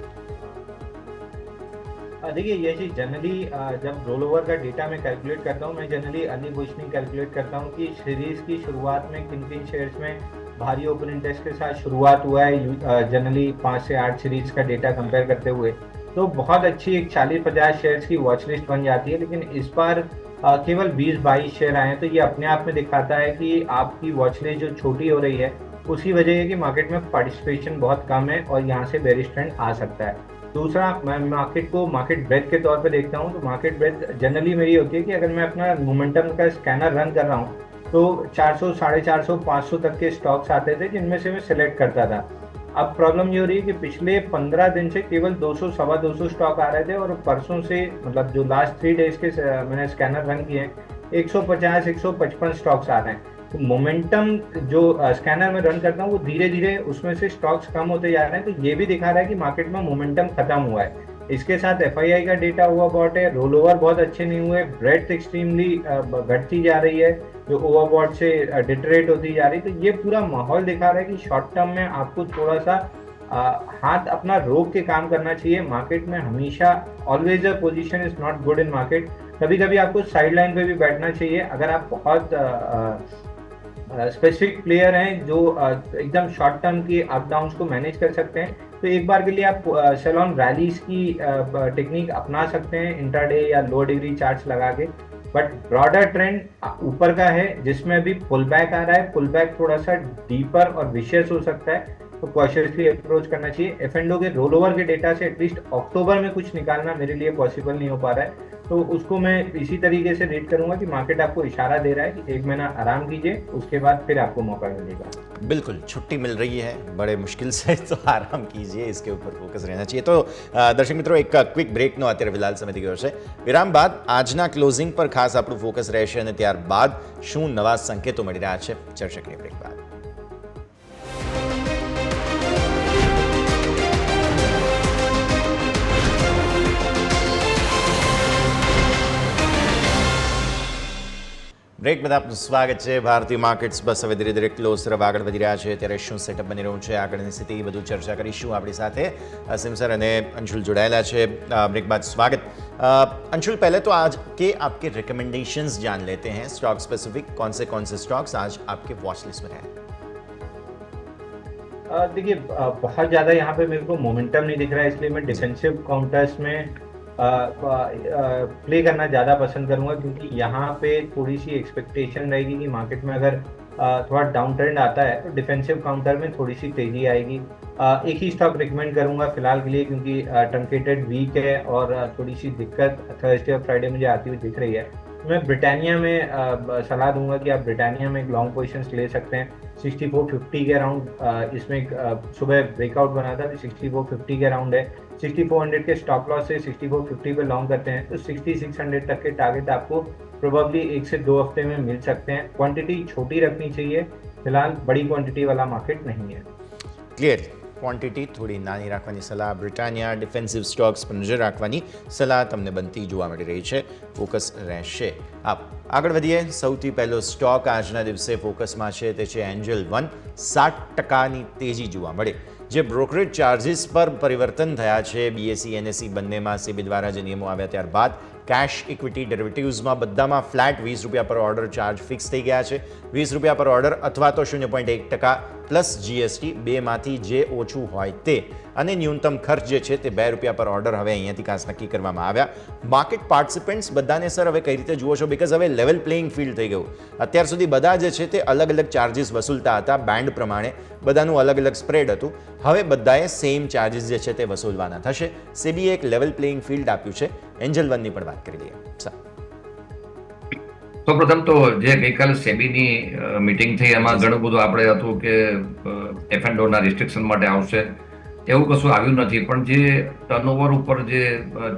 देखिए ये चीज जनरली जब रोल ओवर का डेटा मैं कैलकुलेट करता हूँ, मैं जनरली अर्ली पोजीशनिंग कैलकुलेट करता हूँ कि सीरीज की शुरुआत में किन किन शेयर्स में भारी ओपन इंटरेस्ट के साथ शुरुआत हुआ है. जनरली 5 से 8 सीरीज का डेटा कंपेयर करते हुए तो बहुत अच्छी एक 40-50 शेयर्स की वॉच लिस्ट बन जाती है. लेकिन इस बार केवल 20-22 शेयर आए हैं, तो ये अपने आप में दिखाता है कि आपकी वॉच लिस्ट जो छोटी हो रही है उसकी वजह है कि मार्केट में पार्टिसिपेशन बहुत कम है और यहाँ से बेरिश ट्रेंड आ सकता है. दूसरा, मैं मार्केट को मार्केट ब्रेथ के तौर पे देखता हूँ, तो मार्केट ब्रेथ जनरली मेरी होती है कि अगर मैं अपना मोमेंटम का स्कैनर रन कर रहा हूँ तो 400, 450, 500 तक के स्टॉक्स आते थे जिनमें से मैं सिलेक्ट करता था. अब प्रॉब्लम ये हो रही है कि पिछले 15 दिन से केवल 200, सवा 200 स्टॉक आ रहे थे और परसों से, मतलब जो लास्ट 3 डेज के मैंने स्कैनर रन किए हैं, 150, 155 स्टॉक्स आ रहे हैं. तो मोमेंटम जो स्कैनर में रन करता हूँ वो धीरे धीरे उसमें से स्टॉक्स कम होते जा रहे हैं. तो ये भी दिखा रहा है कि मार्केट में मोमेंटम खत्म हुआ है. इसके साथ FII का डेटा हुआ बहुत है, रोल ओवर बहुत अच्छे नहीं हुए, ब्रेथ एक्सट्रीमली घटती जा रही है जो ओवरबॉट से डिटरेट होती जा रही है. तो ये पूरा माहौल दिखा रहा है कि शॉर्ट टर्म में आपको थोड़ा सा हाथ अपना रोक के काम करना चाहिए. मार्केट में हमेशा always a position is not good in market. कभी कभी आपको साइड लाइन पे भी बैठना चाहिए. अगर आप बहुत स्पेसिफिक प्लेयर हैं जो एकदम शॉर्ट टर्म की अप डाउन्स को मैनेज कर सकते हैं, तो एक बार के लिए आप सेल ऑन रैलीज की टेक्निक अपना सकते हैं इंट्राडे या लो डिग्री चार्ट्स लगा के। बट ब्रॉडर ट्रेंड ऊपर का है जिसमें अभी पुल बैक आ रहा है, पुल बैक थोड़ा सा डीपर और विशियस हो सकता है, तो कॉशियसली अप्रोच करना चाहिए। एफ&ओ के रोल ओवर के डेटा से एटलीस्ट अक्टूबर में कुछ निकालना मेरे लिए पॉसिबल नहीं हो पा रहा है, तो उसको मैं इसी तरीके से रेट करूंगा कि मार्केट आपको इशारा दे रहा है कि 1 महीना आराम कीजिए, उसके बाद फिर आपको मौका मिलेगा। बिल्कुल, छुट्टी मिल रही है बड़े मुश्किल से, तो आराम कीजिए, इसके ऊपर फोकस रहना चाहिए। तो દર્શક મિત્રો, એક ક્વિક બ્રેકનો અત્યારે ફિલહાલ સમય થઈ ગયો છે। વિરામ બાદ આજના ક્લોઝિંગ પર ખાસ આપણું ફોકસ રહેશે અને ત્યારબાદ શું નવા સંકેતો મળી રહ્યા છે ચર્ચા કરીએ બ્રેક બાદ। બ્રેક બાદ આપનું સ્વાગત છે। ભારતીય માર્કેટ્સ બસ હવે ધીરે ધીરે ક્લોઝ તરફ આગળ વધી રહ્યા છે, ત્યારે શું સેટઅપ બની રહ્યું છે, આગળની સ્થિતિ બધું ચર્ચા કરીશું। આપણી સાથે અસીમ સર અને અંશુલ જોડાયેલા છે। બ્રેક બાદ સ્વાગત। अंशुल, पहले तो आज के आपके रिकमेंडेशंस जान लेते हैं स्टॉक स्पेसिफिक, कौन से स्टॉक्स आज आपके वॉच लिस्ट में हैं? देखिए, बहुत ज़्यादा यहाँ पे मेरे को मोमेंटम नहीं दिख रहा है, इसलिए मैं डिफेंसिव काउंटर्स में प्ले करना ज़्यादा पसंद करूँगा, क्योंकि यहाँ पे थोड़ी सी एक्सपेक्टेशन रहेगी कि मार्केट में अगर थोड़ा डाउन ट्रेंड आता है तो डिफेंसिव काउंटर में थोड़ी सी तेज़ी आएगी। एक ही स्टॉक रिकमेंड करूँगा फिलहाल के लिए, क्योंकि ट्रंकेटेड वीक है और थोड़ी सी दिक्कत थर्सडे और फ्राइडे मुझे आती हुई दिख रही है। मैं ब्रिटानिया में सलाह दूंगा कि आप ब्रिटानिया में एक लॉन्ग पोजीशंस ले सकते हैं 6450 के अराउंड। इसमें सुबह ब्रेकआउट बना था, 6450 के अराउंड है। 6400 के स्टॉप लॉस से 6450 पे लॉन्ग करते हैं तो 6600 तक के टारगेट आपको प्रोबेबली 1 से 2 हफ्ते में मिल सकते हैं। क्वांटिटी छोटी रखनी चाहिए, फिलहाल बड़ी क्वांटिटी वाला मार्केट नहीं है। क्लियर, क्वॉन्टिटी थोड़ी नानी રાખવાની સલાહ, બ્રિટાનિયા ડિફેન્સિવ સ્ટોક્સ પર નજર રાખવાની સલાહ તમને બનતી જોવા મળી રહી છે, ફોકસ રહેશે। આગળ વધીએ। સૌથી પહેલો સ્ટોક આજના દિવસે ફોકસમાં છે તે છે એન્જલ વન। 60% તેજી જોવા મળે, જે બ્રોકરેજ ચાર્જીસ પર પરિવર્તન થયા છે બીએસઈ એનએસઈ બંનેમાં સેબી દ્વારા જે નિયમો આવ્યા ત્યારબાદ कैश इक्विटी डेरिवेटिव्स में बधामा फ्लैट 20 रुपया पर ऑर्डर चार्ज फिक्स थी गया है। 20 रुपया पर ऑर्डर अथवा तो 0.1% प्लस जीएसटी बे मांथी जे ओछुं होय ते अने न्यूनतम खर्च जे छे ते 2 रुपया पर ऑर्डर हवे अहींयाथी खास नक्की करवामां आव्या। मार्केट पार्टिसिपेंट्स बधाने सर हवे कई रीते जुओ छो, बिकॉज हवे लेवल प्लेइंग फील्ड थई गयुं। अत्यार सुधी बधा जे छे ते अलग अलग चार्जीस वसूलता हता, बैंड प्रमाणे बधानुं अलग अलग स्प्रेड हतुं। हवे बधाए सेम चार्जीस जे छे ते वसूलवाना थशे। सेबीए एक लेवल प्लेइंग फील्ड आप्युं छे। एंजल वननी पण વાત કરી લઈએ। તો પ્રથમ તો જે ગઈકાલે સેબીની મીટિંગ થઈ એમાં ઘણું બધું આપણે હતું કે F&O ના રિસ્ટ્રિક્શન માટે આવશે, એવું કશું આવ્યું નથી, પણ જે ટર્નઓવર ઉપર જે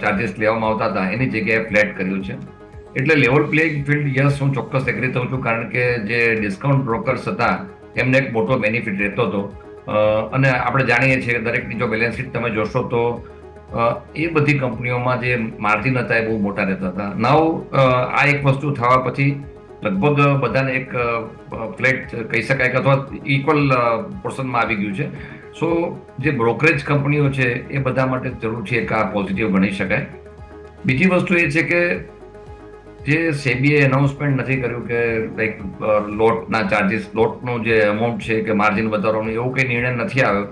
ચાર્જીસ લેવામાં આવતા હતા એની જગ્યાએ ફ્લેટ કર્યું છે। એટલે લેવલ પ્લેઇંગ ફિલ્ડ, યસ, હું ચોક્કસ એગ્રી થઉં છું, કારણ કે જે ડિસ્કાઉન્ટ બ્રોકર્સ હતા એમને એક મોટો બેનિફિટ રહેતો હતો। અને આપણે જાણીએ છીએ કે દરેકની જો બેલેન્સ શીટ તમે જોશો તો એ બધી કંપનીઓમાં જે માર્જિન હતા એ બહુ મોટા રહેતા હતા। નાવ આ એક વસ્તુ થવા પછી લગભગ બધાને એક ફ્લેટ કહી શકાય કે અથવા ઇક્વલ પોર્શનમાં આવી ગયું છે। સો જે બ્રોકરેજ કંપનીઓ છે એ બધા માટે જરૂર છે એક આ પોઝિટિવ ગણી શકાય। બીજી વસ્તુ એ છે કે જે સેબીએ એનાઉન્સમેન્ટ નથી કર્યું કે લાઈક લોટના ચાર્જીસ, લોટનું જે અમાઉન્ટ છે કે માર્જિન વધારવાનું, એવું કંઈ નિર્ણય નથી આવ્યો,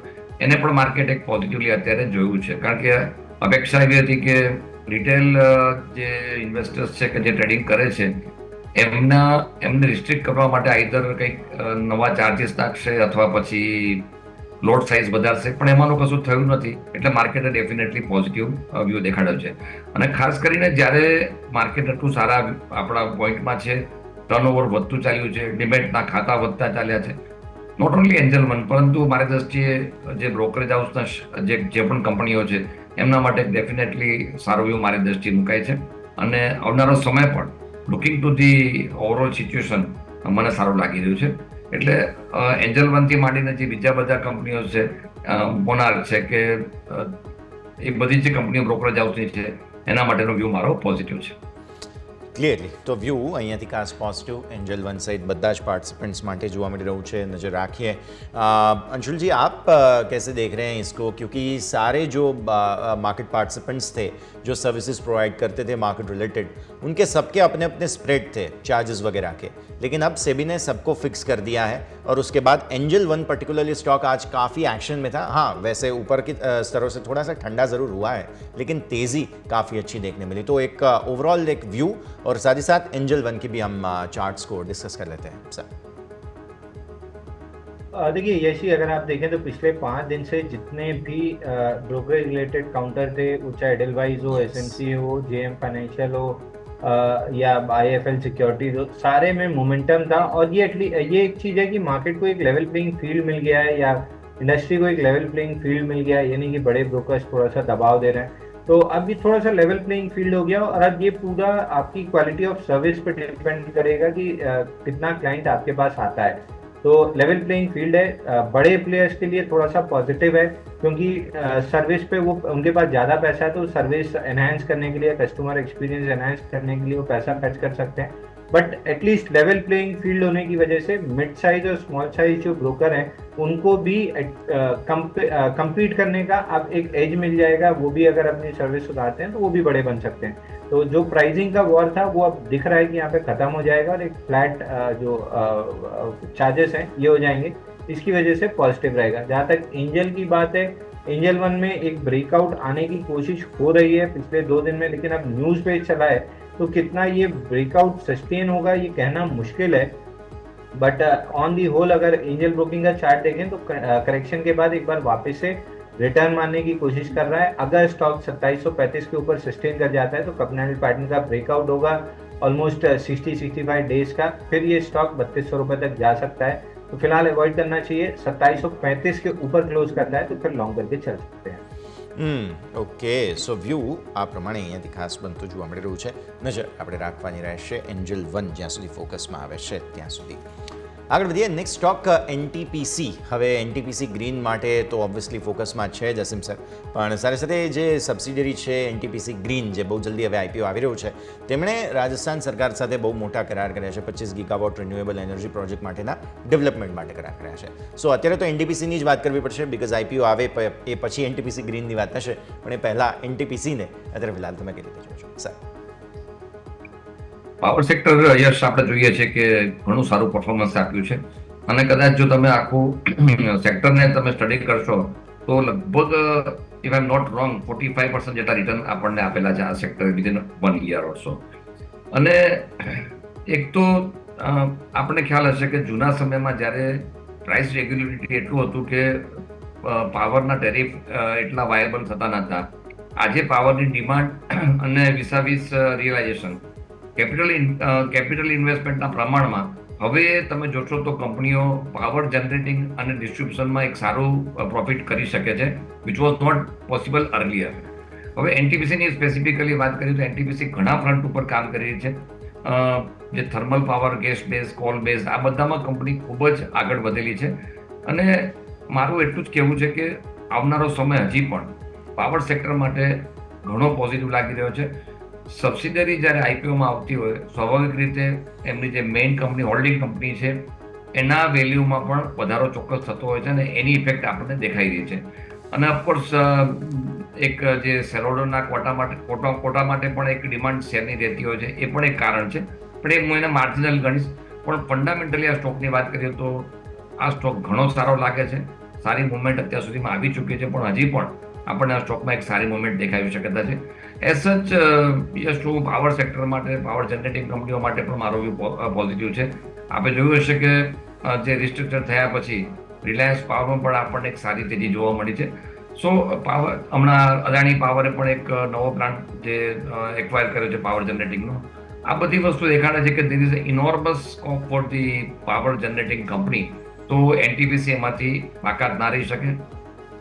એને પણ માર્કેટ એક પોઝિટિવલી અત્યારે જોયું છે। કારણ કે અપેક્ષા એવી હતી કે રિટેલ જે ઇન્વેસ્ટર્સ છે કે જે ટ્રેડિંગ કરે છે એમને રિસ્ટ્રિક્ટ કરવા માટે આઈધર કંઈક નવા ચાર્જીસ નાખશે અથવા પછી લોટ સાઇઝ વધારશે, પણ એમાંનું કશું થયું નથી। એટલે માર્કેટે ડેફિનેટલી પોઝિટિવ વ્યૂ દેખાડ્યો છે। અને ખાસ કરીને જ્યારે માર્કેટ એટલું સારા આપણા પોઈન્ટમાં છે, ટર્નઓવર વધતું ચાલ્યું છે, ડિમેટના ખાતા વધતા ચાલ્યા છે, નોટ ઓનલી એન્જલ વન પરંતુ મારી દ્રષ્ટિએ જે બ્રોકરેજ હાઉસના જે પણ કંપનીઓ છે એમના માટે ડેફિનેટલી સારો વ્યૂ મારી દ્રષ્ટિએ મુકાય છે। અને આવનારો સમય પણ looking to the overall situation મને સારું લાગી રહ્યું છે। એટલે એન્જલ વનથી માંડીને જે બીજા બધા કંપનીઓ છે, મોનાર્ક છે કે એ બધી જે કંપનીઓ બ્રોકરેજ હાઉસની છે એના માટેનો વ્યૂ મારો પોઝિટિવ છે। ક્લિયરલી તો વ્યૂ અહીંયાથી ખાસ પોઝિટિવ, એન્જલ વન સહિત બધા જ पार्टिसिपेंट्स માટે જોવા મળી રહ્યું છે. नज़र रखिए अंशुल जी, आप कैसे देख रहे हैं इसको, क्योंकि सारे जो मार्केट पार्टिसिपेंट्स थे जो सर्विसेज प्रोवाइड करते थे मार्केट रिलेटेड, उनके सबके अपने अपने स्प्रेड थे चार्जेस वगैरह के, लेकिन अब सेबी ने सबको फिक्स कर दिया है और उसके बाद एंजल वन पर्टिकुलरली स्टॉक आज काफ़ी एक्शन में था. हाँ, वैसे ऊपर की स्तरों से थोड़ा सा ठंडा ज़रूर हुआ है, लेकिन तेज़ी काफ़ी अच्छी देखने मिली. तो एक ओवरऑल एक व्यू और साथ ही साथ एंजल वन की भी हम चार्ट्स को डिस्कस कर लेते हैं सर. देखिए यशी, अगर आप देखें तो पिछले 5 दिन से जितने भी ब्रोकरेज रिलेटेड काउंटर थे, वो चाहे एडलवाइज हो, एसएमसी हो, जेएम फाइनेंशियल हो या आईएफएल सिक्योरिटीज हो, सारे में मोमेंटम था. और ये एक चीज़ है कि मार्केट को एक लेवल प्लेइंग फील्ड मिल गया है, या इंडस्ट्री को एक लेवल प्लेइंग फील्ड मिल गया है, यानी कि बड़े ब्रोकर्स थोड़ा सा दबाव दे रहे हैं. तो अब ये थोड़ा सा लेवल प्लेइंग फील्ड हो गया, और अब ये पूरा आपकी क्वालिटी ऑफ सर्विस पे डिपेंड करेगा कि कितना क्लाइंट आपके पास आता है. तो लेवल प्लेइंग फील्ड है. बड़े प्लेयर्स के लिए थोड़ा सा पॉजिटिव है, क्योंकि सर्विस पे वो उनके पास ज़्यादा पैसा है, तो सर्विस एनहांस करने के लिए, कस्टमर एक्सपीरियंस एनहांस करने के लिए वो पैसा खर्च कर सकते हैं. But at least level playing field होने की वजह से मिड साइज और स्मॉल साइज जो ब्रोकर हैं, उनको भी कम्पीट करने का अब एक एज मिल जाएगा. वो भी अगर अपनी सर्विस सुधारते हैं तो वो भी बड़े बन सकते हैं. तो जो प्राइसिंग का वॉर था वो अब दिख रहा है कि यहाँ पे खत्म हो जाएगा, और एक फ्लैट जो चार्जेस हैं ये हो जाएंगे. इसकी वजह से पॉजिटिव रहेगा. जहाँ तक एंजल की बात है, एंजल वन में एक ब्रेकआउट आने की कोशिश हो रही है पिछले 2 दिन में, लेकिन अब न्यूज़ पेज चला है, तो कितना ये ब्रेकआउट सस्टेन होगा ये कहना मुश्किल है. बट ऑन दी होल अगर एंजल ब्रोकिंग का चार्ट देखें तो करेक्शन के बाद एक बार वापस से रिटर्न मारने की कोशिश कर रहा है. अगर स्टॉक 2735 के ऊपर सस्टेन कर जाता है तो कपनल पैटर्न का ब्रेकआउट होगा ऑलमोस्ट 60-65 डेज का, फिर ये स्टॉक 3200 रुपये तक जा सकता है. तो फिलहाल अवॉइड करना चाहिए. 2735 के ऊपर क्लोज करता है तो फिर लॉन्ग करके चल सकते हैं. ઓકે, સો વ્યૂ આ પ્રમાણે અહીંયાથી ખાસ બનતું જોવા મળી રહ્યું છે. નજર આપણે રાખવાની રહેશે એન્જલ વન જ્યાં સુધી ફોકસમાં આવે છે ત્યાં સુધી. આગળ વધીએ. Next stock NTPC. હવે એનટીપીસી ગ્રીન માટે તો ઓબ્વિયસલી ફોકસમાં છે જ અસીમ સર, પણ સાથે સાથે જે સબસિડરી છે એનટીપીસી ગ્રીન, જે બહુ જલ્દી હવે આઈપીઓ આવી રહ્યું છે, તેમણે રાજસ્થાન સરકાર સાથે બહુ મોટા કરાર કર્યા છે. 25 ગીગાવોટ રિન્યુએબલ એનર્જી પ્રોજેક્ટ માટેના ડેવલપમેન્ટ માટે કરાર કર્યા છે. સો અત્યારે તો એનટીપીસીની જ વાત કરવી પડશે, બિકોઝ આઈપીઓ આવે એ પછી એનટીપીસી ગ્રીનની વાત થશે, પણ એ પહેલાં એનટીપીસીને અત્યારે ફિલહાલ તમે કઈ રીતે જોશો સર? પાવર સેક્ટર યશ આપણે જોઈએ છે કે ઘણું સારું પરફોર્મન્સ આપ્યું છે, અને કદાચ જો તમે આખું સેક્ટરને તમે સ્ટડી કરશો તો લગભગ if I am not wrong 45% જેટલા રિટર્ન આપણને આપેલા છે આ sector within 1 year or so. અને એક તો આપણને ખ્યાલ હશે કે જૂના સમયમાં જ્યારે પ્રાઇસ રેગ્યુલેટરી એટલું હતું કે પાવરના ટેરિફ એટલા વાયબલ થતા નહોતા. આજે પાવરની ડિમાન્ડ અને વિસાવીસ રિયલાઇઝેશન કેપિટલ ઇન્વેસ્ટમેન્ટના પ્રમાણમાં હવે તમે જોશો તો કંપનીઓ પાવર જનરેટિંગ અને ડિસ્ટ્રીબ્યુશનમાં એક સારું પ્રોફિટ કરી શકે છે, which was not possible earlier. હવે એનટીપીસીની સ્પેસિફિકલી વાત કરીએ તો એનટીપીસી ઘણા ફ્રન્ટ ઉપર કામ કરી રહી છે. જે thermal power, gas base, call base, આ બધામાં કંપની ખૂબ જ આગળ વધેલી છે. અને મારું એટલું જ કહેવું છે કે આવનારો સમય હજી પણ પાવર સેક્ટર માટે ઘણો પોઝિટિવ લાગી રહ્યો છે. સબસિડરી જ્યારે આઈપીઓમાં આવતી હોય, સ્વાભાવિક રીતે એમની જે મેઇન કંપની, હોલ્ડિંગ કંપની છે, એના વેલ્યુમાં પણ વધારો ચોક્કસ થતો હોય છે, અને એની ઇફેક્ટ આપણને દેખાઈ રહી છે. અને ઓફકોર્સ એક જે શેરહોલ્ડરના કોટા માટે પણ એક ડિમાન્ડ શેરની રહેતી હોય છે, એ પણ એક કારણ છે. પણ એ હું એને માર્જિનલ ગણીશ. પણ ફંડામેન્ટલી આ સ્ટોકની વાત કરીએ તો આ સ્ટોક ઘણો સારો લાગે છે. સારી મુવમેન્ટ અત્યાર સુધીમાં આવી ચૂકી છે, પણ હજી પણ આપણને આ સ્ટોકમાં એક સારી મુવમેન્ટ દેખાવી શક્યતા છે. એઝ સચ યસ ટુ પાવર સેક્ટર માટે, પાવર જનરેટિંગ કંપનીઓ માટે પણ મારો વ્યૂ પોઝિટિવ છે. આપણે જોયું હશે કે જે રિસ્ટ્રક્ચર થયા પછી રિલાયન્સ પાવરમાં પણ આપણને એક સારી તેજી જોવા મળી છે. સો પાવર, હમણાં અદાણી પાવરે પણ એક નવો પ્લાન્ટ જે એક્વાયર કર્યો છે પાવર જનરેટિંગનો. આ બધી વસ્તુ દેખાડે છે કે there is a enormous scope for the power generating company. તો એનટીપીસી એમાંથી બાકાત ના રહી શકે.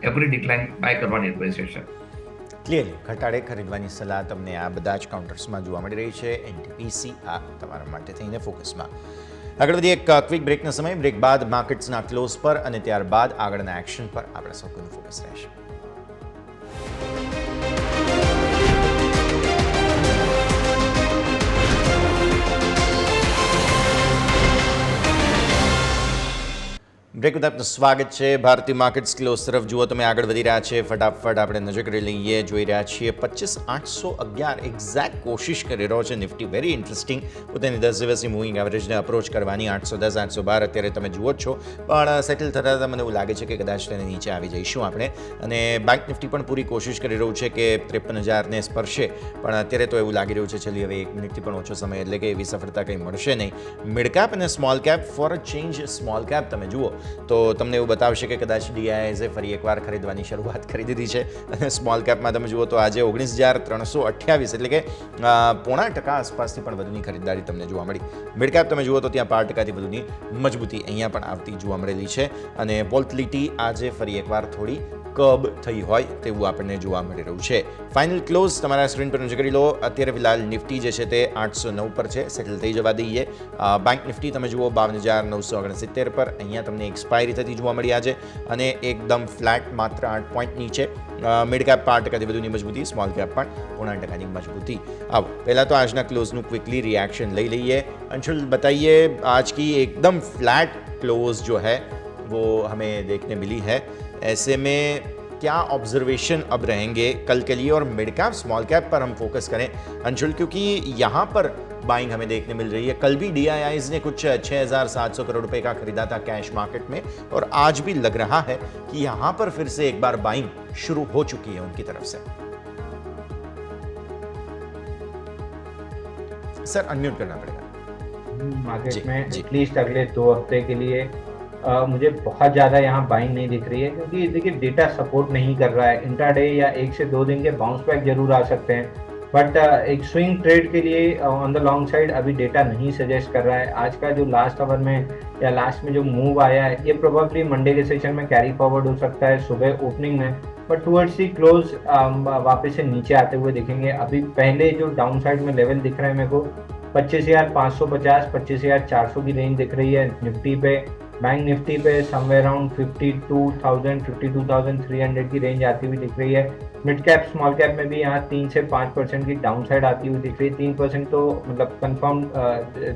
એવરી ડિક્લાઇન બાય કરવાની એડવાઇસ છે. ક્લિયરલી ઘટાડે ખરીદવાની સલાહ તમને આ બધા જ કાઉન્ટર્સમાં જોવા મળી રહી છે. એનટીપીસી આ તમારા માટે થઈને ફોકસમાં. આગળ વધી એક ક્વિક બ્રેકનો સમય. બ્રેક બાદ માર્કેટ્સના ક્લોઝ પર અને ત્યારબાદ આગળના એક્શન પર આપણે સૌનું ફોકસ રહેશે. બ્રેક વિથ આપનું સ્વાગત છે. ભારતીય માર્કેટ્સ ક્લોઝ તરફ જુઓ તમે આગળ વધી રહ્યા છે. ફટાફટ આપણે નજર કરી લઈએ. જોઈ રહ્યા છીએ 25,811 એક્ઝેક્ટ કોશિશ કરી રહ્યો છે નિફ્ટી. Very interesting. પોતાની 10 દિવસની મૂવિંગ એવરેજને અપ્રોચ કરવાની 810 812 અત્યારે તમે જુઓ જ છો, પણ સેટલ થતાં મને એવું લાગે છે કે કદાચ તેને નીચે આવી જઈશું આપણે. અને બેંક નિફ્ટી પણ પૂરી કોશિશ કરી રહ્યું છે કે 53,000ને સ્પર્શે, પણ અત્યારે તો એવું લાગી રહ્યું છે છેલ્લી હવે 1 મિનિટથી પણ ઓછો સમય, એટલે કે એવી સફળતા કંઈ મળશે નહીં. મિડ કેપ અને small cap, for a change small cap તમે જુઓ તો તમને એવું બતાવશે કે કદાચ ડીઆઈએસે ફરી એકવાર ખરીદવાની શરૂઆત કરી દીધી છે. અને સ્મોલ કેપમાં તમે જુઓ તો આજે 19,328 એટલે કે 0.5% આસપાસથી પણ વધુની ખરીદદારી તમને જોવા મળી. મિડ કેપ તમે જુઓ તો ત્યાં 5%થી વધુની મજબૂતી અહીંયા પણ આવતી જોવા મળેલી છે. અને વોલ્ટિલિટી આજે ફરી એકવાર થોડી કબ થઈ હોય તેવું આપણને જોવા મળી રહ્યું છે. ફાઇનલ ક્લોઝ તમારા સ્ક્રીન પર નજર કરી લો. અત્યારે ફિલહાલ નિફ્ટી જે છે તે 809 પર છે, સેટલ થઈ જવા દઈએ. બેંક નિફ્ટી તમે જુઓ 52,969 પર, અહીંયા તમને એક્સપાયરી થતી જોવા મળી આજે, અને એકદમ ફ્લેટ માત્ર 8 પોઈન્ટ નીચે. મિડ કેપ 5%થી વધુની મજબૂતી, સ્મોલ કેપ પણ 0.5%ની મજબૂતી. આવો પહેલાં તો આજના ક્લોઝનું ક્વિકલી रिएक्शन ले लीजिए. अंशुल बताइए आज की एकदम फ्लैट क्लोज जो है वो हमें देखने मिली है, ऐसे में क्या ऑब्जर्वेशन अब रहेंगे कल के लिए, और मिड कैप स्मॉल कैप पर हम फोकस करें अंशुल, क्योंकि यहाँ पर बाइंग हमें देखने मिल रही है. कल भी डीआईआईज ने कुछ 6,700 करोड़ रुपए का खरीदा था कैश मार्केट में, और आज भी लग रहा है कि यहाँ पर फिर से एक बार बाइंग शुरू हो चुकी है उनकी तरफ से. सर अनम्यूट करना पड़ेगा. मार्केट में एटलीस्ट अगले 2 हफ्ते के लिए मुझे बहुत ज़्यादा यहाँ बाइंग नहीं दिख रही है, क्योंकि देखिए डेटा सपोर्ट नहीं कर रहा है. इंट्राडे या 1 से 2 दिन के बाउंस बैक जरूर आ सकते हैं, बट एक स्विंग ट्रेड के लिए ऑन द लॉन्ग साइड अभी डेटा नहीं सजेस्ट कर रहा है. आज का जो लास्ट आवर में या लास्ट में जो मूव आया है, ये प्रोबेबली मंडे के सेशन में कैरी फॉरवर्ड हो सकता है सुबह ओपनिंग में, बट टुवर्ड्स दी क्लोज वापस से नीचे आते हुए दिखेंगे. अभी पहले जो डाउन साइड में लेवल दिख रहा है मेरे को 25,550 25,400 की रेंज दिख रही है निफ्टी पे. बैंक निफ्टी पे समवेयर अराउंड 52,000 52,300 की रेंज आती हुई दिख रही है. मिड कैप स्मॉल कैप में भी यहाँ 3 से 5% की डाउन साइड आती हुई दिख रही है. 3% तो मतलब कंफर्म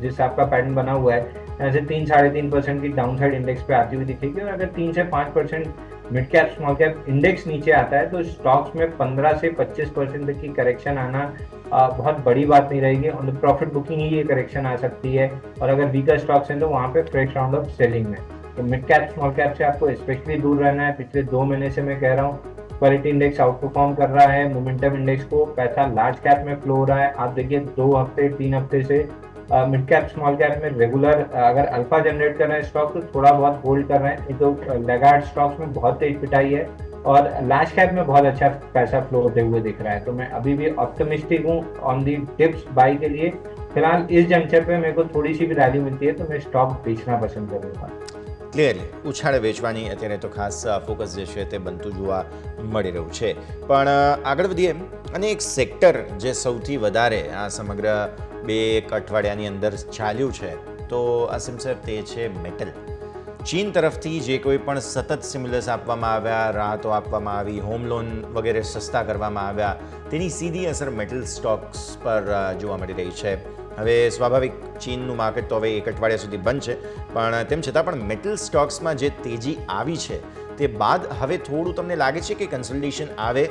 जिस आपका पैटर्न बना हुआ है, यहाँ से 3-3.5% की डाउन साइड इंडेक्स पे आती हुई दिखेगी. और अगर 3 से 5% mid cap small cap index नीचे आता है तो स्टॉक्स में 15 से 25% तक की करेक्शन आना बहुत बड़ी बात नहीं रहेगी. ऑन द प्रॉफिट बुकिंग ही ये करेक्शन आ सकती है, और अगर वीकर स्टॉक्स हैं तो वहाँ पे फ्रेश राउंड ऑफ सेलिंग में. तो मिड कैप स्मॉल कैप से आपको स्पेशली दूर रहना है. पिछले 2 महीने से मैं कह रहा हूँ क्वालिटी इंडेक्स आउट परफॉर्म कर रहा है मोमेंटम इंडेक्स को. पैसा लार्ज कैप में फ्लो हो रहा है. आप देखिए 2 हफ्ते 3 हफ्ते से मिड कैप स्मॉल कैप में रेगुलर अगर अल्फा जनरेट कर रहे हैं स्टॉक तो थोड़ा बहुत होल्ड कर रहे हैं. तो लेगार्ड स्टॉक्स में बहुत तेज पिटाई है, और लार्ज कैप में बहुत अच्छा पैसा फ्लो होते हुए दिख रहा है. तो मैं अभी भी ऑप्टिमिस्टिक हूँ ऑन दी टिप्स बाई के लिए. फिलहाल इस जंक्शन पे मेरे को थोड़ी सी भी रैली मिलती है तो मैं स्टॉक बेचना पसंद करूँगा. ક્લિયરલી ઉછાળે વેચવાની અત્યારે તો ખાસ ફોકસ જે છે તે બનતું જોવા મળી રહ્યું છે. પણ આગળ વધીએ, અને એક સેક્ટર જે સૌથી વધારે આ સમગ્ર 2 અઠવાડિયાની અંદર ચાલ્યું છે તો અસીમ સર તે છે મેટલ. ચીન તરફથી જે કોઈ પણ સતત સ્ટિમ્યુલસ આપવામાં આવ્યા, રાહતો આપવામાં આવી, હોમ લોન વગેરે સસ્તા કરવામાં આવ્યા, તેની સીધી અસર મેટલ સ્ટોક્સ પર જોવા મળી રહી છે. હવે સ્વાભાવિક ચીનનું માર્કેટ તો હવે 1 અઠવાડિયા સુધી બંધ છે, પણ તેમ છતાં પણ મેટલ સ્ટોક્સમાં જે તેજી આવી છે તે બાદ હવે થોડું તમને લાગે છે કે કન્સોલિડેશન આવે.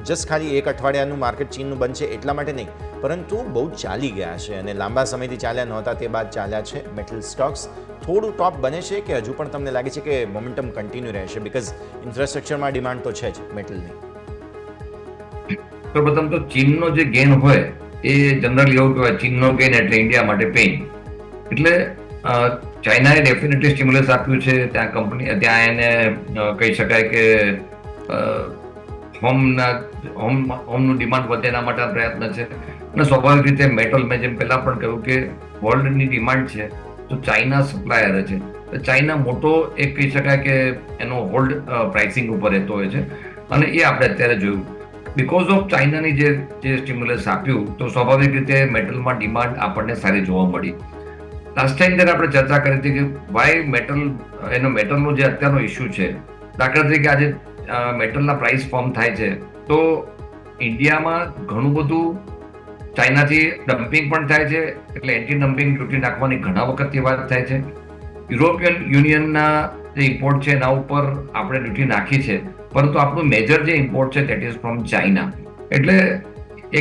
જસ્ટ ખાલી 1 અઠવાડિયાનું માર્કેટ ચીનનું બંધ છે એટલા માટે નહીં, પરંતુ બહુ ચાલી ગયા છે અને લાંબા સમયથી ચાલ્યા નહોતા તે બાદ ચાલ્યા છે મેટલ સ્ટોક્સ. થોડું ટોપ બને છે કે હજુ પણ તમને લાગે છે કે મોમેન્ટમ કન્ટિન્યુ રહેશે, બિકોઝ ઇન્ફ્રાસ્ટ્રક્ચરમાં ડિમાન્ડ તો છે જ મેટલની? તો પ્રથમ તો ચીનનો જે ગેન હોય એ જનરલી એવું કહેવાય ચીનનો ગેન એટલે ઇન્ડિયા માટે પેઇન. એટલે ચાઇનાએ ડેફિનેટલી સ્ટિમ્યુલસ આપ્યું છે. ત્યાં ત્યાં એને કહી શકાય કે હોમનું ડિમાન્ડ વધે એના માટે પ્રયત્ન છે. અને સ્વાભાવિક રીતે મેટલ મેં જેમ પહેલા પણ કહ્યું કે વર્લ્ડની ડિમાન્ડ છે તો ચાઇના સપ્લાયર છે. ચાઇના મોટો એક કહી શકાય કે એનો હોલ્ડ પ્રાઇસિંગ ઉપર રહેતો હોય છે, અને એ આપણે અત્યારે જોયું. બિકોઝ ઓફ ચાઇનાની જે સ્ટિમ્યુલસ આપ્યું તો સ્વાભાવિક રીતે મેટલમાં ડિમાન્ડ આપણને સારી જોવા મળી. લાસ્ટ ટાઈમ જ્યારે આપણે ચર્ચા કરી હતી કે વાય મેટલનો જે અત્યારનો ઇસ્યુ છે, દાખલા તરીકે આજે મેટલના પ્રાઇસ ફોર્મ થાય છે તો ઇન્ડિયામાં ઘણું બધું ચાઇનાથી ડમ્પિંગ પણ થાય છે, એટલે એન્ટી ડમ્પિંગ ડ્યુટી નાખવાની ઘણા વખતથી વાત થાય છે. યુરોપિયન યુનિયનના જે ઇમ્પોર્ટ છે એના ઉપર આપણે ડ્યુટી નાખી છે, પરંતુ આપણું મેજર જે ઇમ્પોર્ટ છે દેટ ઇઝ ફ્રોમ ચાઇના. એટલે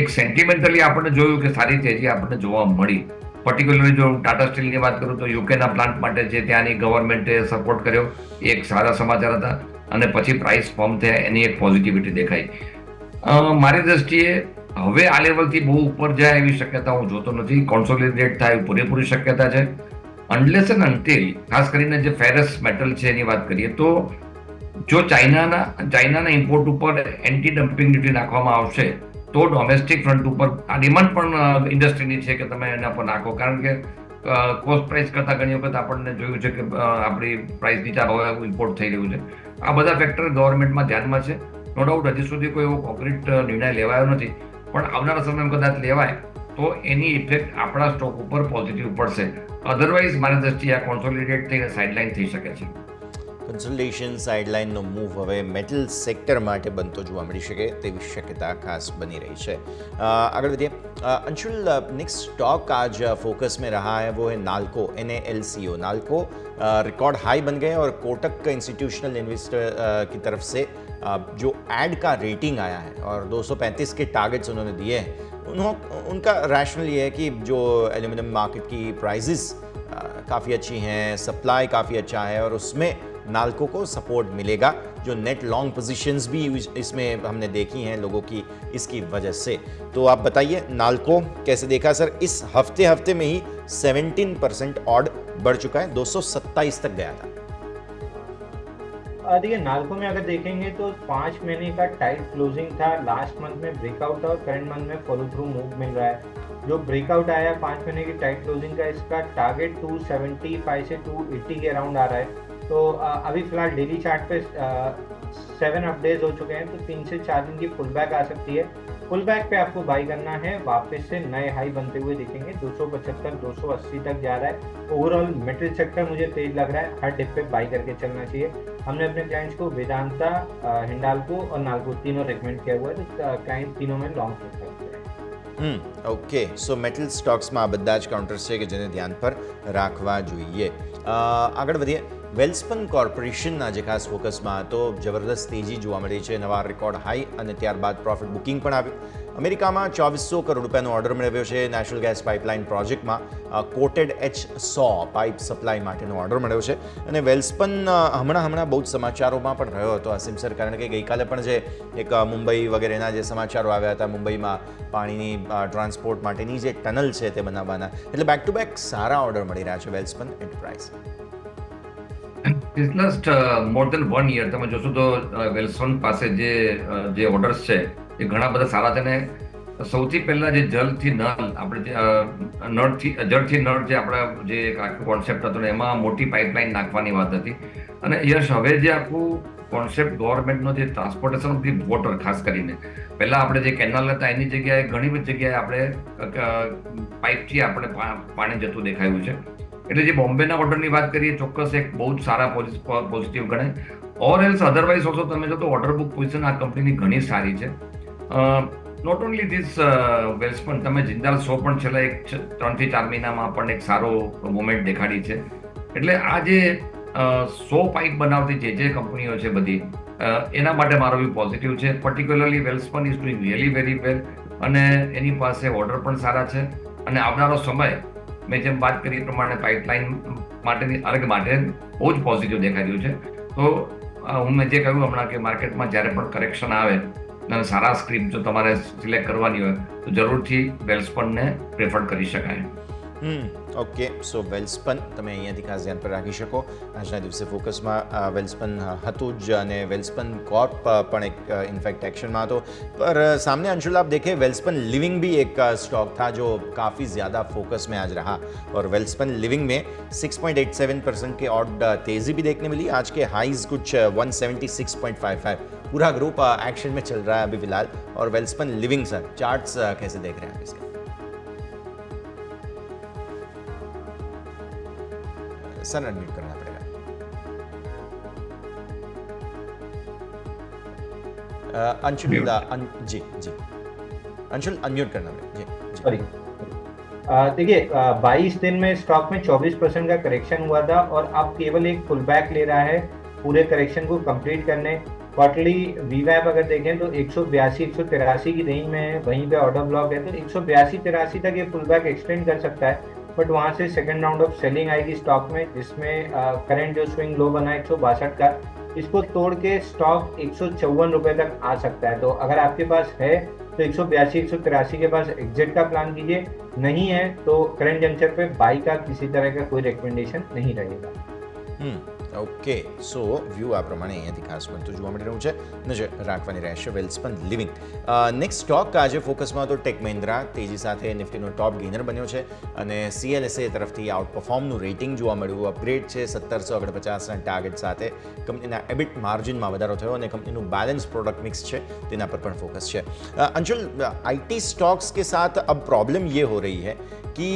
એક સેન્ટિમેન્ટલી આપણને જોયું કે સારી તેજી આપણને જોવા મળી. પર્ટિક્યુલરલી જો ટાટા સ્ટીલની વાત કરું તો યુકેના પ્લાન્ટ માટે જે ત્યાંની ગવર્મેન્ટે સપોર્ટ કર્યો એ એક સારા સમાચાર હતા, અને પછી પ્રાઇસ ફોર્મ થયા એની એક પોઝિટિવિટી દેખાઈ. મારી દ્રષ્ટિએ હવે આ લેવલથી બહુ ઉપર જાય એવી શક્યતા હું જોતો નથી. કોન્સોલિડેટ થાય એવી પૂરેપૂરી શક્યતા છે. અનલેસ એન્ડ અનટિલ ખાસ કરીને જે ફેરસ મેટલ છે એની વાત કરીએ તો જો ચાઇનાના ઇમ્પોર્ટ ઉપર એન્ટી ડમ્પિંગ ડ્યુટી નાખવામાં આવશે તો ડોમેસ્ટિક ફ્રન્ટ ઉપર આ ડિમાન્ડ પણ ઇન્ડસ્ટ્રીની છે કે તમે એના પર નાખો, કારણ કે કોસ્ટ પ્રાઇસ કરતાં ઘણી વખત આપણને જોયું છે કે આપણી પ્રાઇસ નીચા ભાવે ઇમ્પોર્ટ થઈ રહ્યું છે. આ બધા ફેક્ટર ગવર્મેન્ટમાં ધ્યાનમાં છે. નો ડાઉટ હજી સુધી કોઈ એવો કોન્ક્રીટ નિર્ણય લેવાયો નથી, પણ આવનારા સમયમાં કદાચ લેવાય તો એની ઇફેક્ટ આપણા સ્ટોક ઉપર પોઝિટિવ પડશે. અધરવાઇઝ મારી દ્રષ્ટિએ આ કોન્સોલિડેટ થઈને સાઇડલાઇન થઈ શકે છે. કન્સોલિડેશન સાઇડલાઇનનો મૂવ હવે મેટલ સેક્ટર માટે બનતો જોવા મળી શકે તેવી શક્યતા ખાસ બની રહી છે. आगे बढ़िए अंशुल, नेक्स्ट स्टॉक आज फोकस में रहा है वो है NALCO, NALCO. NALCO record high बन गए और कोटक इंस्टीट्यूशनल इन्वेस्टर की तरफ से जो एड का रेटिंग आया है और 235 के टारगेट्स उन्होंने दिए हैं, उनका रैशनल ये है कि जो एल्यूमिनियम मार्केट की प्राइसेस काफ़ी अच्छी हैं, सप्लाई काफ़ी अच्छा है और उसमें नाल्को को सपोर्ट मिलेगा. जो नेट लॉन्ग पोजीशंस भी इसमें हमने देखी हैं लोगों की इसकी वजह से. तो आप बताइए नाल्को कैसे देखा सर? इस हफ्ते में ही 17% ऑड बढ़ चुका है, 227 तक गया था. देखिए नाल्को में अगर देखेंगे तो 5 महीने का टाइट क्लोजिंग था. लास्ट मंथ में ब्रेकआउट और करंट मंथ में फॉलो थ्रू मूव मिल रहा है. जो ब्रेकआउट आया 5 महीने की टाइट क्लोजिंग का, इसका टारगेट 275 से 280 के अराउंड आ रहा है. तो अभी फिलहाल डेली चार्ट पे 7 अपडेट्स हो चुके हैं, तो 3 से 4 दिन की पुल बैक आ सकती है. पुल बैक पे आपको बाई करना है. वापस से नए हाई बनते हुए दिखेंगे. 275 280 तक जा रहा है. ओवरऑल मेटल सेक्टर मुझे तेज लग रहा है. हर डिप पे बाई करके चलना चाहिए. हमने अपने क्लाइंट्स को वेदांता, हिंडाल्को और नाल्को तीनों रेकमेंड किया हुआ है, तो क्लाइंट तीनों में लॉन्ग कर सकते हैं. ઓકે, સો મેટલ સ્ટોક્સમાં આ બધા જ કાઉન્ટર્સ છે કે જેને ધ્યાન પર રાખવા જોઈએ. આગળ વધીએ. વેલ્સપન કોર્પોરેશનના જે ખાસ ફોકસમાં હતો, જબરદસ્ત તેજી જોવા મળી છે, નવા રેકોર્ડ હાઈ અને ત્યારબાદ પ્રોફિટ બુકિંગ પણ આવ્યું. અમેરિકામાં 2400 કરોડ રૂપિયાનો ઓર્ડર મેળવ્યો છે. નેશનલ ગેસ પાઇપલાઇન પ્રોજેક્ટમાં કોટેડ H100 પાઇપ સપ્લાય માટેનો ઓર્ડર મળ્યો છે. અને વેલ્સપન હમણાં બહુ જ સમાચારોમાં પણ રહ્યો હતો અસીમ સર, કારણ કે ગઈકાલે પણ જે એક મુંબઈ વગેરેના જે સમાચારો આવ્યા હતા, મુંબઈમાં પાણીની ટ્રાન્સપોર્ટ માટેની જે ટનલ છે તે બનાવવાના, એટલે back to back Sara order મળી રહ્યા છે વેલ્સપન એન્ટરપ્રાઇઝ. લાસ્ટ મોર દેન 1 યર તમે જોશો તો વેલ્સપન પાસે જે ઓર્ડર્સ છે એ ઘણા બધા સારા છે. ને સૌથી પહેલા જે જળથી નળ, આપણે જળથી નળ જે આપણા જે આખો કોન્સેપ્ટ હતો ને એમાં મોટી પાઇપલાઇન નાખવાની વાત હતી. અને યશ હવે જે આખું કોન્સેપ્ટ ગવર્મેન્ટનો જે ટ્રાન્સપોર્ટેશન ઓફ ધી વોટર, ખાસ કરીને પહેલા આપણે જે કેનાલ હતા એની જગ્યાએ ઘણી બધી જગ્યાએ આપણે પાઇપથી આપણે પાણી જતું દેખાયું છે. એટલે જે બોમ્બેના ઓર્ડરની વાત કરીએ ચોક્કસ એક બહુ જ સારા પોઝિટિવ ગણે. ઓર એલ્સ અધરવાઇઝ ઓલ્સો તમે જો તો ઓર્ડર બુક પોઝિશન આ કંપનીની ઘણી સારી છે. નોટ ઓનલી ધીસ વેલ્સપન, તમે જિંદાલ 100 પણ છેલ્લા 3 થી 4 મહિનામાં પણ એક સારો મુવમેન્ટ દેખાડી છે. એટલે આ જે 100 પાઇપ બનાવતી જે કંપનીઓ છે બધી, એના માટે મારો વ્યૂ પોઝિટિવ છે. Particularly Welspun is doing really very well અને એની પાસે ઓર્ડર પણ સારા છે. અને આવનારો સમય મેં જેમ વાત કરી એ પ્રમાણે પાઇપલાઇન માટેની અર્ગ માટે બહુ જ પોઝિટિવ દેખાઈ રહ્યું છે. તો મેં જે કહ્યું હમણાં કે માર્કેટમાં જ્યારે પણ કરેક્શન આવે અને સારા સ્ક્રિપ્ટ જો તમારે સિલેક્ટ કરવાની હોય તો જરૂરથી વેલ્સપનને પ્રેફર કરી શકાય. ઓકે, સો વેલ્સપન તમે અહીંયાથી ખાસ ધ્યાન પર રાખી શકો. આજના દિવસે ફોકસમાં વેલ્સપન હતું જ અને વેલ્સપન કોર્પ પણ એક इनफैक्ट एक्शन में तो पर सामने अंशुल आप देखें वेल्सपन लिविंग भी एक स्टॉक था जो काफ़ी ज़्यादा फोकस में आज रहा और वेल्सपन लिविंग में 6.87% के ऑड तेज़ी भी देखने मिली. आज के हाइज कुछ 176.55. पूरा ग्रुप एक्शन में चल रहा है अभी फिलहाल. और वेल्सपन लिविंग सर चार्ट्स कैसे देख रहे हैं आप इसके? सर अनम्यूट करना पड़ेगा. अंशुल जी अंशुल अनम्यूट करना पड़ेगा जी. सॉरी. देखिए 22 दिन में स्टॉक में 24% का करेक्शन हुआ था और अब केवल एक पुल बैक ले रहा है पूरे करेक्शन को कंप्लीट करने। क्वार्टरली वीवैप अगर देखें तो 182-183 की रेंज में है, वहीं पे ऑर्डर ब्लॉक है, तो 182-83 तक ये पुल बैक एक्सटेंड कर सकता है। बट वहां से सेकंड राउंड ऑफ सेलिंग आएगी स्टॉक में, जिसमें करंट जो स्विंग लो बना है 162 का, इसको तोड़ के स्टॉक 154 रुपए तक आ सकता है। तो अगर आपके पास है तो 182-183 के पास एग्जिट का प्लान कीजिए, नहीं है तो करंट जंक्शन पे बाई का किसी तरह का कोई रिकमेंडेशन नहीं रहेगा। ઓકે, સો વ્યૂ આ પ્રમાણે અહીંયાથી ખાસ બનતું જોવા મળી રહ્યું છે, નજર રાખવાની રહેશે વેલ્સપન લિવિંગ. નેક્સ્ટ સ્ટોક આજે ફોકસમાં હતો ટેક મહિન્દ્રા, તેજી સાથે નિફ્ટીનો ટોપ ગેનર બન્યો છે અને CLSA તરફથી આઉટ પરફોર્મનું રેટિંગ જોવા મળ્યું, અપગ્રેડ છે 1750ના ટાર્ગેટ સાથે. કંપનીના એબિટ માર્જિનમાં વધારો થયો અને કંપનીનું બેલેન્સ પ્રોડક્ટ મિક્સ છે તેના પર પણ फोकस है. अंशुल, IT स्टॉक्स के साथ अब प्रॉब्लम ये हो रही है कि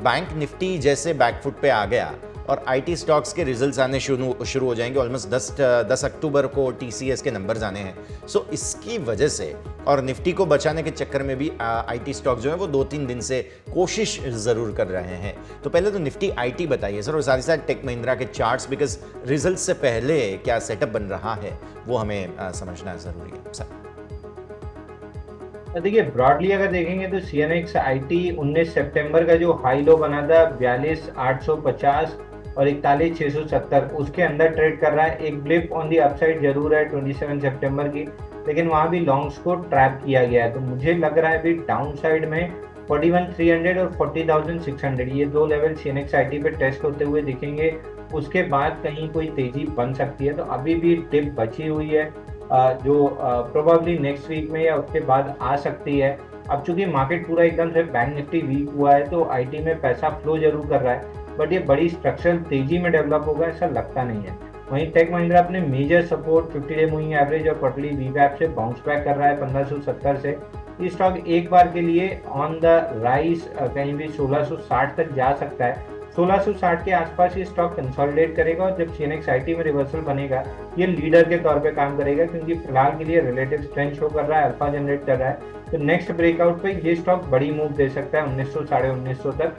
बैंक निफ्टी जैसे बैकफुट पे आ गया और IT स्टॉक्स के रिजल्ट्स आने शुरू हो जाएंगे. ऑलमोस्ट 10 अक्टूबर को TCS के नंबर्स आने हैं. सो इसकी वजह से और निफ्टी को बचाने के चक्कर में भी IT स्टॉक जो है वो 2-3 दिन से कोशिश ज़रूर कर रहे हैं. तो पहले तो निफ्टी IT बताइए सर, और साथ ही साथ टेक महिंद्रा के चार्ट्स, बिकॉज रिजल्ट से पहले क्या सेटअप बन रहा है वो हमें समझना जरूरी है सर. देखिए ब्रॉडली अगर देखेंगे तो CNX IT 19 सितंबर का जो हाई लो बना था 42,850 और 41,670, उसके अंदर ट्रेड कर रहा है. एक ब्लिप ऑन दी अपसाइड जरूर है 27 सितंबर की, लेकिन वहां भी लॉन्ग्स को ट्रैप किया गया है. तो मुझे लग रहा है अभी डाउन साइड में 41,300 और 40,600 ये दो लेवल CNX IT पे टेस्ट होते हुए दिखेंगे. उसके बाद कहीं कोई तेजी बन सकती है. तो अभी भी टिप बची हुई है जो प्रोबेबली नेक्स्ट वीक में या उसके बाद आ सकती है. अब चूंकि मार्केट पूरा एकदम से बैंक निफ्टी वीक हुआ है तो IT में पैसा फ्लो जरूर कर रहा है, बट ये बड़ी स्ट्रक्चरल तेजी में डेवलप होगा ऐसा लगता नहीं है. वहीं टेक महिंद्रा अपने major support 50 day moving average और क्वार्टरली वीवैप से बाउंस बैक कर रहा है 1570 से. ये स्टॉक एक बार के लिए ऑन द राइज कहीं भी 1660 तक जा सकता है. 1660 के आसपास ये स्टॉक कंसोलिडेट करेगा और जब CNX IT में रिवर्सल बनेगा ये लीडर के तौर पे काम करेगा, क्योंकि फिलहाल के लिए रिलेटिव स्ट्रेंथ शो कर रहा है, अल्फा जनरेट कर रहा है. तो नेक्स्ट ब्रेकआउट पे ये स्टॉक बड़ी मूव दे सकता है 1900 साढ़े 1900 तक.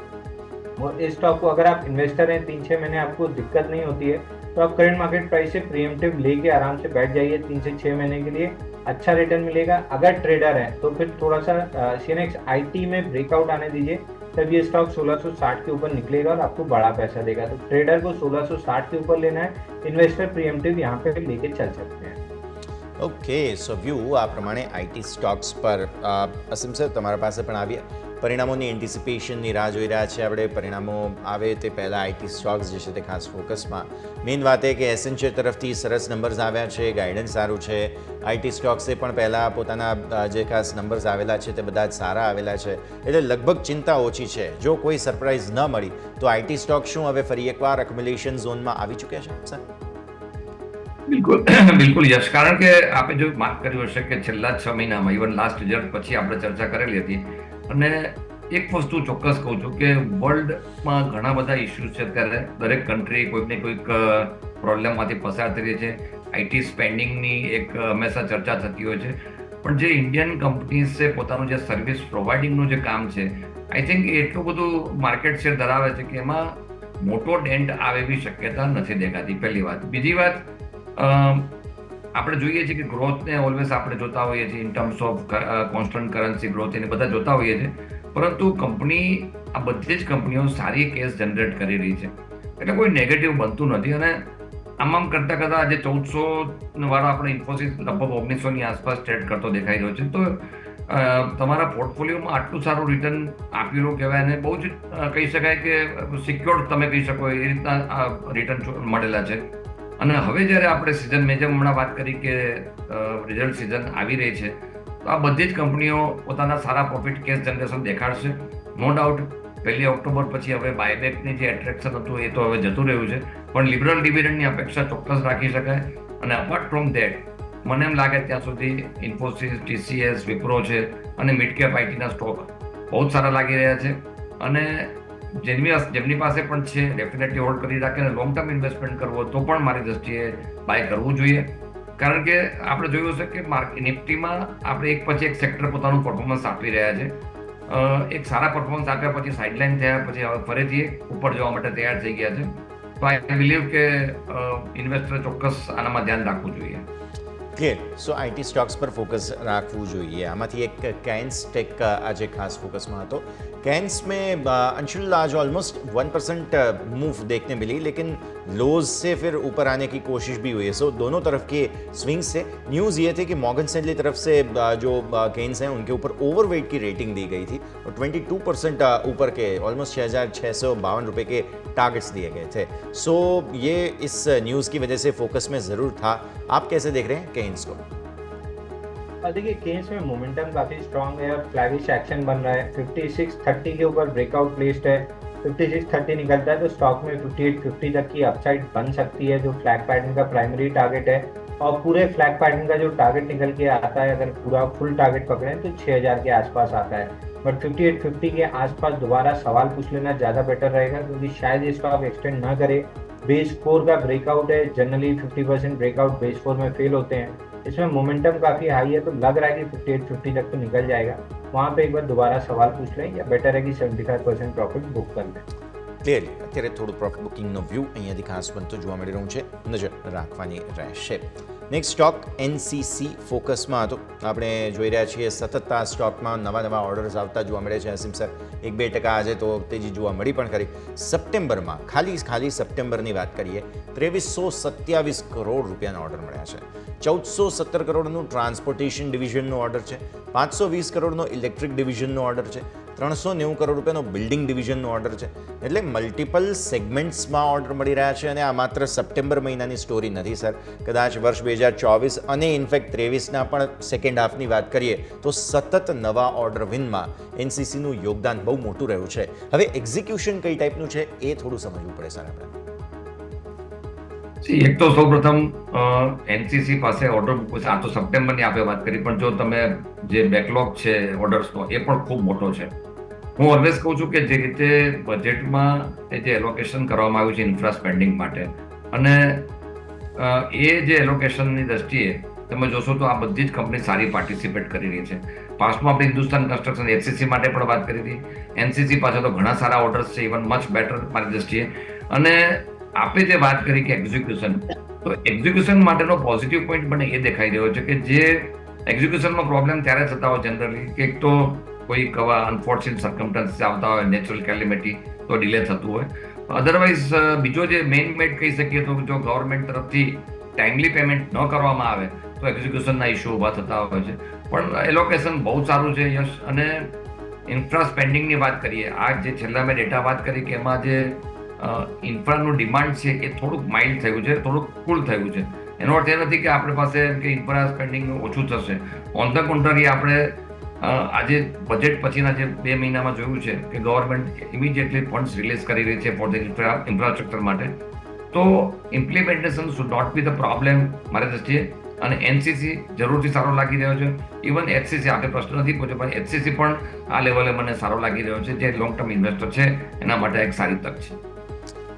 और इस स्टॉक को अगर आप इन्वेस्टर हैं 3-6 महीने आपको दिक्कत नहीं होती है तो आप करंट मार्केट प्राइस से प्रीएम्प्टिव लेके आराम से बैठ जाइए. 3 से 6 महीने के लिए अच्छा रिटर्न मिलेगा. अगर ट्रेडर है तो फिर थोड़ा सा CNX IT में ब्रेकआउट आने दीजिए, तब ये स्टॉक 1660 के ऊपर निकलेगा और आपको बड़ा पैसा देगा. तो ट्रेडर को 1660 के ऊपर लेना है, इन्वेस्टर प्रीएम्प्टिव यहाँ पे लेके चल सकते हैं. ઓકે, સો વ્યૂ આ પ્રમાણે IT સ્ટોક્સ પર અસીમ સર તમારા પાસે પણ આવ્યા પરિણામોની એન્ટિસિપેશનની રાહ જોઈ રહ્યા છે આપણે. પરિણામો આવે તે પહેલાં IT સ્ટોક્સ જે છે તે ખાસ ફોકસમાં. મેઇન વાત એ કે એસેન્ચર તરફથી સરસ નંબર્સ આવ્યા છે, ગાઈડન્સ સારું છે. IT સ્ટોક્સે પણ પહેલાં પોતાના જે ખાસ નંબર્સ આવેલા છે તે બધા જ સારા આવેલા છે, એટલે લગભગ ચિંતા ઓછી છે. જો કોઈ સરપ્રાઇઝ ન મળી તો IT સ્ટોક શું હવે ફરી એકવાર એક્યુમ્યુલેશન ઝોનમાં આવી ચૂક્યા છે સર? બિલકુલ બિલકુલ યશ, કારણ કે આપણે જો માર્ક કર્યું હશે કે છેલ્લા 6 મહિનામાં ઇવન લાસ્ટ રિઝલ્ટ પછી આપણે ચર્ચા કરેલી હતી, અને એક વસ્તુ ચોક્કસ કહું છું કે વર્લ્ડમાં ઘણા બધા ઇસ્યુઝ છે અત્યારે. દરેક કન્ટ્રી કોઈક ને કોઈક પ્રોબ્લેમમાંથી પસાર થઈ રહી છે. IT સ્પેન્ડિંગની એક હંમેશા ચર્ચા થતી હોય છે, પણ જે ઇન્ડિયન કંપનીઝ છે પોતાનું જે સર્વિસ પ્રોવાઇડિંગનું જે કામ છે, આઈ થિંક એટલું બધું માર્કેટ શેર ધરાવે છે કે એમાં મોટો ડેન્ટ આવે એવી શક્યતા નથી દેખાતી, પહેલી વાત. બીજી વાત, આપણે જોઈએ છીએ કે ગ્રોથને ઓલવેઝ આપણે જોતા હોઈએ છીએ in terms of constant currency growth એને બધા જોતા હોઈએ છીએ, પરંતુ કંપની આ બધી જ કંપનીઓ સારી કેશ જનરેટ કરી રહી છે, એટલે કોઈ નેગેટિવ બનતું નથી. અને આમ કરતાં કરતાં આજે 1400 વાળો આપણે ઇન્ફોસિસ લગભગ 1900ની આસપાસ ટ્રેડ કરતો દેખાઈ રહ્યો છે. તો તમારા પોર્ટફોલિયોમાં આટલું સારું રિટર્ન આપી રહ્યું કહેવાય, અને બહુ જ કહી શકાય કે સિક્યોર્ડ તમે કહી શકો એ રીતના રિટર્ન મળેલા છે. અને હવે જ્યારે આપણે સિઝન, મેં જેમ હમણાં વાત કરી કે રિઝલ્ટ સિઝન આવી રહી છે, તો આ બધી જ કંપનીઓ પોતાના સારા પ્રોફિટ કેશ જનરેશન દેખાડશે. નો ડાઉટ 1 ઓક્ટોબર પછી હવે બાયબેકની જે એટ્રેક્શન હતું એ તો હવે જતું રહ્યું છે, પણ લિબરલ ડિવિડન્ડની અપેક્ષા ચોક્કસ રાખી શકાય. અને અપાર્ટ ફ્રોમ દેટ મને એમ લાગે ત્યાં સુધી ઇન્ફોસિસ, TCS, વિપ્રો છે અને મિડ કેપ ITના સ્ટોક બહુ જ સારા લાગી રહ્યા છે. અને જેમની પાસે પણ છે ડેફિનેટલી હોલ્ડ કરી રાખે, અને લોંગ ટર્મ ઇન્વેસ્ટમેન્ટ કરવો તો પણ મારી દ્રષ્ટિએ બાય કરવું જોઈએ. કારણ કે આપણે જોયું છે કે નિફ્ટીમાં આપણે એક પછી એક સેક્ટર પોતાનું પરફોર્મન્સ આપી રહ્યા છે. એક સારા પરફોર્મન્સ આપ્યા પછી સાઇડલાઇન થયા પછી હવે ફરીથી ઉપર જવા માટે તૈયાર થઈ ગયા છે. તો આઈ બિલીવ કે ઇન્વેસ્ટરે ચોક્કસ આનામાં ધ્યાન રાખવું જોઈએ. ક્લિયર. સો આઈટી સ્ટોક્સ પર ફોકસ રાખવું જોઈએ. આમાંથી એક कैंस टेक आज खास फोकस में तो कैंस में अंशुल आज ऑलमोस्ट 1% मूव देखने मिली, लेकिन लोज से फिर ऊपर आने की कोशिश भी हुई है. सो दोनों तरफ के स्विंग्स से न्यूज़ ये थे कि मॉर्गन स्टैनली तरफ से जो कैंस हैं उनके ऊपर ओवरवेट की रेटिंग दी गई थी और 22% ऊपर के ऑलमोस्ट 6,652 रुपये के टारगेट्स दिए गए थे. सो ये इस न्यूज़ की वजह से फोकस में ज़रूर था. आप कैसे देख रहे हैं कैंस को? देखिए केन्स में मोमेंटम काफी स्ट्रांग है और फ्लैगिश एक्शन बन रहा है. 5630 के ऊपर ब्रेकआउट प्लेस्ड है. 5630 निकलता है तो स्टॉक में 5850 तक की अपसाइड बन सकती है, जो फ्लैग पैटर्न का प्राइमरी टारगेट है. और पूरे फ्लैग पैटर्न का जो टारगेट निकल के आता है, अगर पूरा फुल टारगेट पकड़े तो 6000 के आसपास आता है. बट 5850 के आसपास दोबारा सवाल पूछ लेना ज़्यादा बेटर रहेगा, क्योंकि शायद ये स्टॉक एक्सटेंड ना करे. बेस 4 का ब्रेकआउट है, जनरली 50% ब्रेकआउट बेस 4 में फेल होते हैं. इसमें मोमेंटम काफ़ी हाई है, तो लग रहा है कि 5850 तक तो निकल जाएगा. वहाँ पे एक बार दोबारा सवाल पूछ लें, या बेटर है कि 75% प्रॉफिट बुक कर लें. ક્લિયરલી અત્યારે થોડું પ્રોફિટ બુકિંગનો વ્યૂ અહીંયાથી ખાસ બનતો જોવા મળી રહ્યું છે, નજર રાખવાની રહેશે. નેક્સ્ટ સ્ટોક એનસીસી ફોકસમાં હતો. આપણે જોઈ રહ્યા છીએ સતત આ સ્ટોકમાં નવા ઓર્ડર્સ આવતા જોવા મળે છે. અસીમ સર 1-2% આજે તો તેજી જોવા મળી પણ ખરી. સપ્ટેમ્બરમાં ખાલી સપ્ટેમ્બરની વાત કરીએ 2327 કરોડ રૂપિયાના ઓર્ડર મળ્યા છે. 1417 કરોડનું ટ્રાન્સપોર્ટેશન ડિવિઝનનો ઓર્ડર છે. 520 કરોડનો ઇલેક્ટ્રિક ડિવિઝનનો ઓર્ડર છે. 390 કરોડ રૂપિયાનો બિલ્ડિંગ ડિવિઝનનો ઓર્ડર છે. એટલે મલ્ટિપલ સેગમેન્ટ્સમાં ઓર્ડર મળી રહ્યા છે. અને આ માત્ર સપ્ટેમ્બર મહિનાની સ્ટોરી નથી સર, કદાચ વર્ષ 2024 અને ઇનફેક્ટ 23ના પણ સેકન્ડ હાફની વાત કરીએ તો સતત નવા ઓર્ડર વિનમાં એનસીસીનું યોગદાન બહુ મોટું રહ્યું છે. હવે એક્ઝિક્યુશન કઈ ટાઈપનું છે એ થોડું સમજવું પડે સર આપણે. એક તો સૌપ્રથમ એનસીસી પાસે ઓર્ડર બુક છે. આ તો સપ્ટેમ્બરની આપણે વાત કરી, પણ જો તમે જે બેકલોગ છે ઓર્ડર્સનો એ પણ ખૂબ મોટો છે. હું ઓલવેઝ કહું છું કે જે રીતે બજેટમાં જે એલોકેશન કરવામાં આવ્યું છે ઇન્ફ્રા સ્પેન્ડિંગ માટે, અને એ જે એલોકેશનની દ્રષ્ટિએ તમે જોશો તો આ બધી જ કંપની સારી પાર્ટિસિપેટ કરી રહી છે. પાસ્ટમાં આપણે હિન્દુસ્તાન કન્સ્ટ્રક્શન એચસીસી માટે પણ વાત કરી હતી. એનસીસી પાસે તો ઘણા સારા ઓર્ડર્સ છે, ઇવન મચ બેટર મારી દ્રષ્ટિએ. અને આપણે જે વાત કરી કે એક્ઝિક્યુશન, તો એક્ઝિક્યુશન માટેનો પોઝિટિવ પોઈન્ટ મને એ દેખાઈ રહ્યો છે કે જે એક્ઝિક્યુશનમાં પ્રોબ્લેમ ત્યારે થતા હોય જનરલી કે એક તો કોઈ કવા અનફોર્ચ્યુનેટ સર્કમસ્ટન્સીસ આવતા હોય, નેચરલ કેલેમિટી, તો ડિલે થતું હોય. અધરવાઇઝ બીજો જે મેઇન મેડ કહી શકીએ તો જો ગવર્મેન્ટ તરફથી ટાઈમલી પેમેન્ટ ન કરવામાં આવે તો એક્ઝિક્યુશનના ઇસ્યુ ઊભા થતા હોય છે. પણ એલોકેશન બહુ સારું છે યશ. અને ઇન્ફ્રા સ્પેન્ડિંગની વાત કરીએ, આ જે છેલ્લા મેં ડેટા વાત કરી કે એમાં જે ઇન્ફ્રાનું ડિમાન્ડ છે એ થોડુંક માઇલ્ડ થયું છે, થોડુંક કુલ થયું છે. એનો અર્થ એ નથી કે આપણે પાસે કે ઇન્ફ્રા સ્પેન્ડિંગ ઓછું થશે. ઓન ધ કોન્ટ્રારી આપણે આજે બજેટ પછીના જે 2 મહિનામાં જોયું છે કે ગવર્મેન્ટ ઇમિડિયેટલી ફંડ્સ રિલીઝ કરી રહી છે ફોર ધ ઇન્ફ્રાસ્ટ્રક્ચર માટે. તો implementation should not be the problem મારી દ્રષ્ટિએ. અને એનસીસી જરૂરથી સારો લાગી રહ્યો છે. ઇવન એચસીસી આપણે પ્રશ્ન નથી પૂછ્યો, પણ એચસીસી પણ આ લેવલે મને સારો લાગી રહ્યો છે. જે લોંગ ટર્મ ઇન્વેસ્ટર છે એના માટે એક સારી તક છે.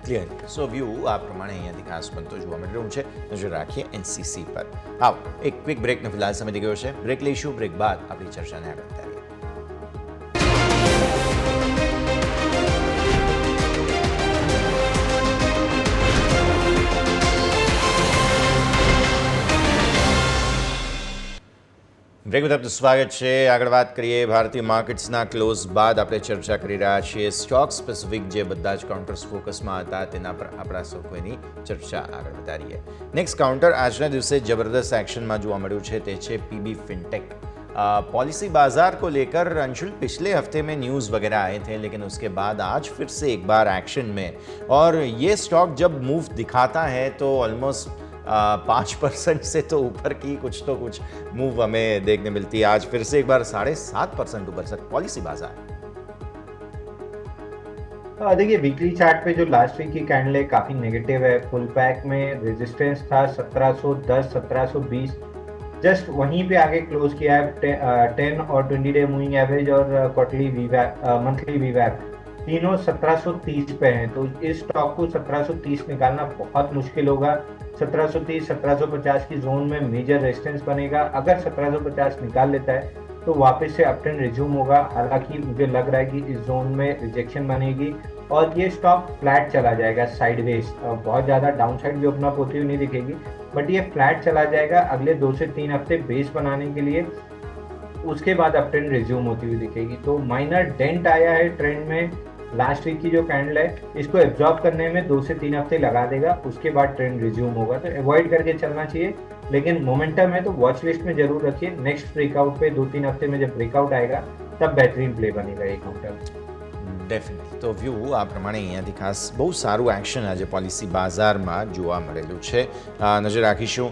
ક્લિયર. સો વ્યૂ આ પ્રમાણે અહીંયાથી ખાસ બનતો જોવા મળી રહ્યું છે. નજર રાખીએ એનસીસી પર. આવો એક ક્વિક બ્રેકનો ફિલહાલ સમય થઈ ગયો છે. બ્રેક લઈશું. બ્રેક બાદ આપણી ચર્ચાને આગળ વધારીએ. બ્રેક બાદ આપનું સ્વાગત છે. આગળ વાત કરીએ ભારતીય માર્કેટ્સના ક્લોઝ બાદ આપણે ચર્ચા કરી રહ્યા છીએ સ્ટોક સ્પેસિફિક જે બધા જ કાઉન્ટર્સ ફોકસમાં હતા તેના પર આપણા સૌ કોઈની ચર્ચા આગળ વધારીએ. નેક્સ્ટ કાउंटर આજના દિવસે जबरदस्त एक्शन में જોવા મળ્યું છે તે છે पीबी फिनटेक. पॉलिसी बाजार को लेकर अंशुल पिछले हफ्ते में न्यूज़ वगैरह आए थे, लेकिन उसके बाद आज फिर से एक बार एक्शन में, और ये स्टॉक जब मूव दिखाता है तो ऑलमोस्ट 5% से तो ऊपर की कुछ मूव हमें देखने मिलती है. आज फिर से एक बार 7.5% ऊपर सर पॉलिसी बाजार. देखिए वीकली चार्ट पे जो लास्ट वीक की कैंडल है काफी नेगेटिव है. पुल बैक में रेजिस्टेंस था 1710 1720, जस्ट वहीं पे आगे क्लोज किया है. 10 और 20 डे मूविंग एवरेज और क्वार्टरली मंथली वीवैप तीनों 1730 पे हैं. तो इस स्टॉक को 1730 निकालना बहुत मुश्किल होगा. 1730 1750 की जोन में मेजर रेजिस्टेंस बनेगा. अगर 1750 निकाल लेता है तो वापस से अप ट्रेंड रिज्यूम होगा। हालांकि मुझे लग रहा है कि इस जोन में रिजेक्शन बनेगी और ये स्टॉक फ्लैट चला जाएगा साइडवेज। बहुत ज़्यादा डाउन साइड भी ओपन अप होती हुई नहीं दिखेगी, बट ये फ्लैट चला जाएगा अगले 2 से 3 हफ्ते बेस बनाने के लिए। उसके बाद अप ट्रेंड रिज्यूम होती हुई दिखेगी। तो माइनर डेंट आया है ट्रेंड में। लास्ट वीक की जो कैंडल है इसको एब्जॉर्ब करने में 2 से 3 हफ्ते लगा देगा, उसके बाद ट्रेंड रिज्यूम होगा। तो अवॉइड करके चलना चाहिए, लेकिन मोमेंटम है तो वॉच लिस्ट में जरूर रखिए। नेक्स्ट ब्रेकआउट पे 2-3 हफ्ते में जब ब्रेकआउट आएगा तब बेहतरीन प्ले बनेगा ये काउंटर। ડેફિનેટલી. તો વ્યૂ આ પ્રમાણે અહીંયાથી ખાસ બહુ સારું એક્શન આજે પોલિસી બાજારમાં જોવા મળેલું છે. નજર રાખીશું.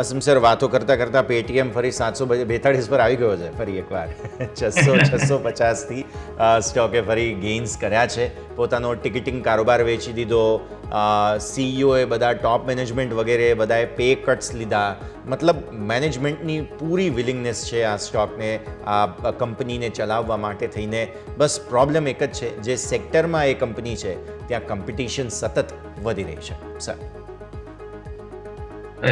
અસમ સર, વાતો કરતાં કરતાં પેટીએમ ફરી 742 પર આવી ગયો છે ફરી એકવાર. 650થી સ્ટોકે ફરી ગેઇન્સ કર્યા છે. પોતાનો ટિકિટિંગ કારોબાર વેચી દીધો. સીઈઓએ બધા ટોપ મેનેજમેન્ટ વગેરે બધાએ પે કટ્સ લીધા. મતલબ મેનેજમેન્ટની પૂરી વિલિંગનેસ છે આ સ્ટોકને, આ કંપનીને ચલાવવા માટે થઈને. બસ પ્રોબ્લેમ એક જ છે, જે સેક્ટરમાં એ કંપની છે ત્યાં કોમ્પિટિશન સતત વધી રહી છે. સર